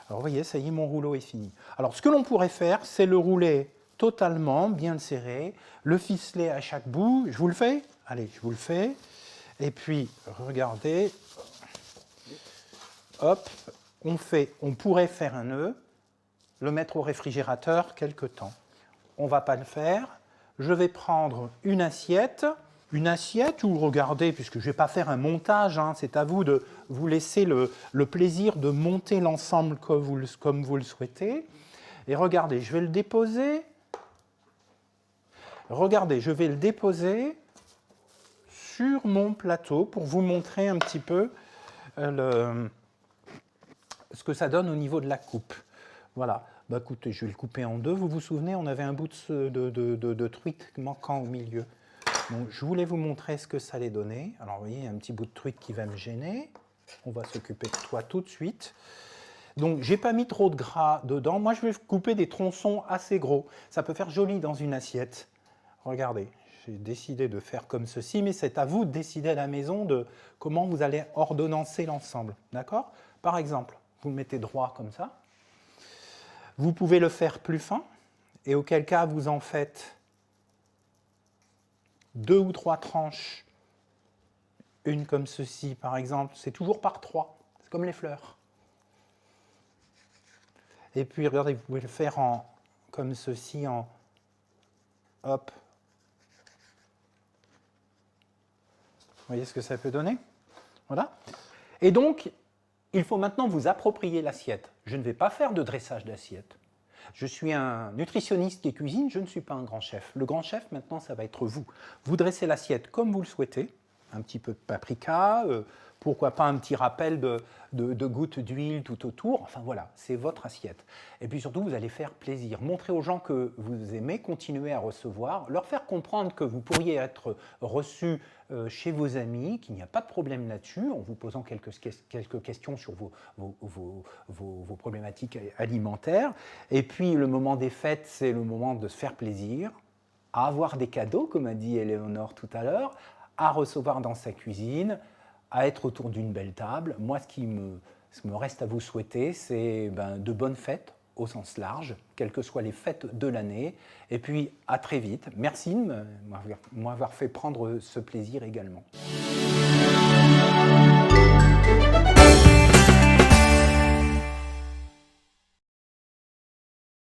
Alors vous voyez, ça y est, mon rouleau est fini. Alors ce que l'on pourrait faire, c'est le rouler totalement, bien le serrer, le ficeler à chaque bout. Je vous le fais? Allez, je vous le fais. Et puis, regardez, hop, on pourrait faire un nœud, le mettre au réfrigérateur quelque temps. On ne va pas le faire. Je vais prendre une assiette où, regardez, puisque je ne vais pas faire un montage, hein, c'est à vous de vous laisser le plaisir de monter l'ensemble comme vous le souhaitez. Et regardez, je vais le déposer. Regardez, je vais le déposer sur mon plateau pour vous montrer un petit peu ce que ça donne au niveau de la coupe. Voilà. Bah, écoutez, je vais le couper en deux. Vous vous souvenez, on avait un bout de truite manquant au milieu. Donc, je voulais vous montrer ce que ça allait donner. Alors, vous voyez, il y a un petit bout de truite qui va me gêner. On va s'occuper de toi tout de suite. Donc, je n'ai pas mis trop de gras dedans. Moi, je vais couper des tronçons assez gros. Ça peut faire joli dans une assiette. Regardez, j'ai décidé de faire comme ceci, mais c'est à vous de décider à la maison de comment vous allez ordonnancer l'ensemble. D'accord? Par exemple, vous le mettez droit comme ça. Vous pouvez le faire plus fin, et auquel cas vous en faites 2 ou 3 tranches, une comme ceci par exemple, c'est toujours par 3, c'est comme les fleurs. Et puis regardez, vous pouvez le faire comme ceci, hop. Vous voyez ce que ça peut donner? Voilà. Et donc, il faut maintenant vous approprier l'assiette. Je ne vais pas faire de dressage d'assiette. Je suis un nutritionniste qui cuisine, je ne suis pas un grand chef. Le grand chef, maintenant, ça va être vous. Vous dressez l'assiette comme vous le souhaitez, un petit peu de paprika, pourquoi pas un petit rappel de gouttes d'huile tout autour. Enfin voilà, c'est votre assiette. Et puis surtout, vous allez faire plaisir. Montrer aux gens que vous aimez, continuer à recevoir, leur faire comprendre que vous pourriez être reçu chez vos amis, qu'il n'y a pas de problème là-dessus, en vous posant quelques questions sur vos problématiques alimentaires. Et puis le moment des fêtes, c'est le moment de se faire plaisir, à avoir des cadeaux, comme a dit Éléonore tout à l'heure, à recevoir dans sa cuisine, à être autour d'une belle table. Moi, ce qui me reste à vous souhaiter, c'est de bonnes fêtes au sens large, quelles que soient les fêtes de l'année. Et puis, à très vite. Merci de m'avoir fait prendre ce plaisir également.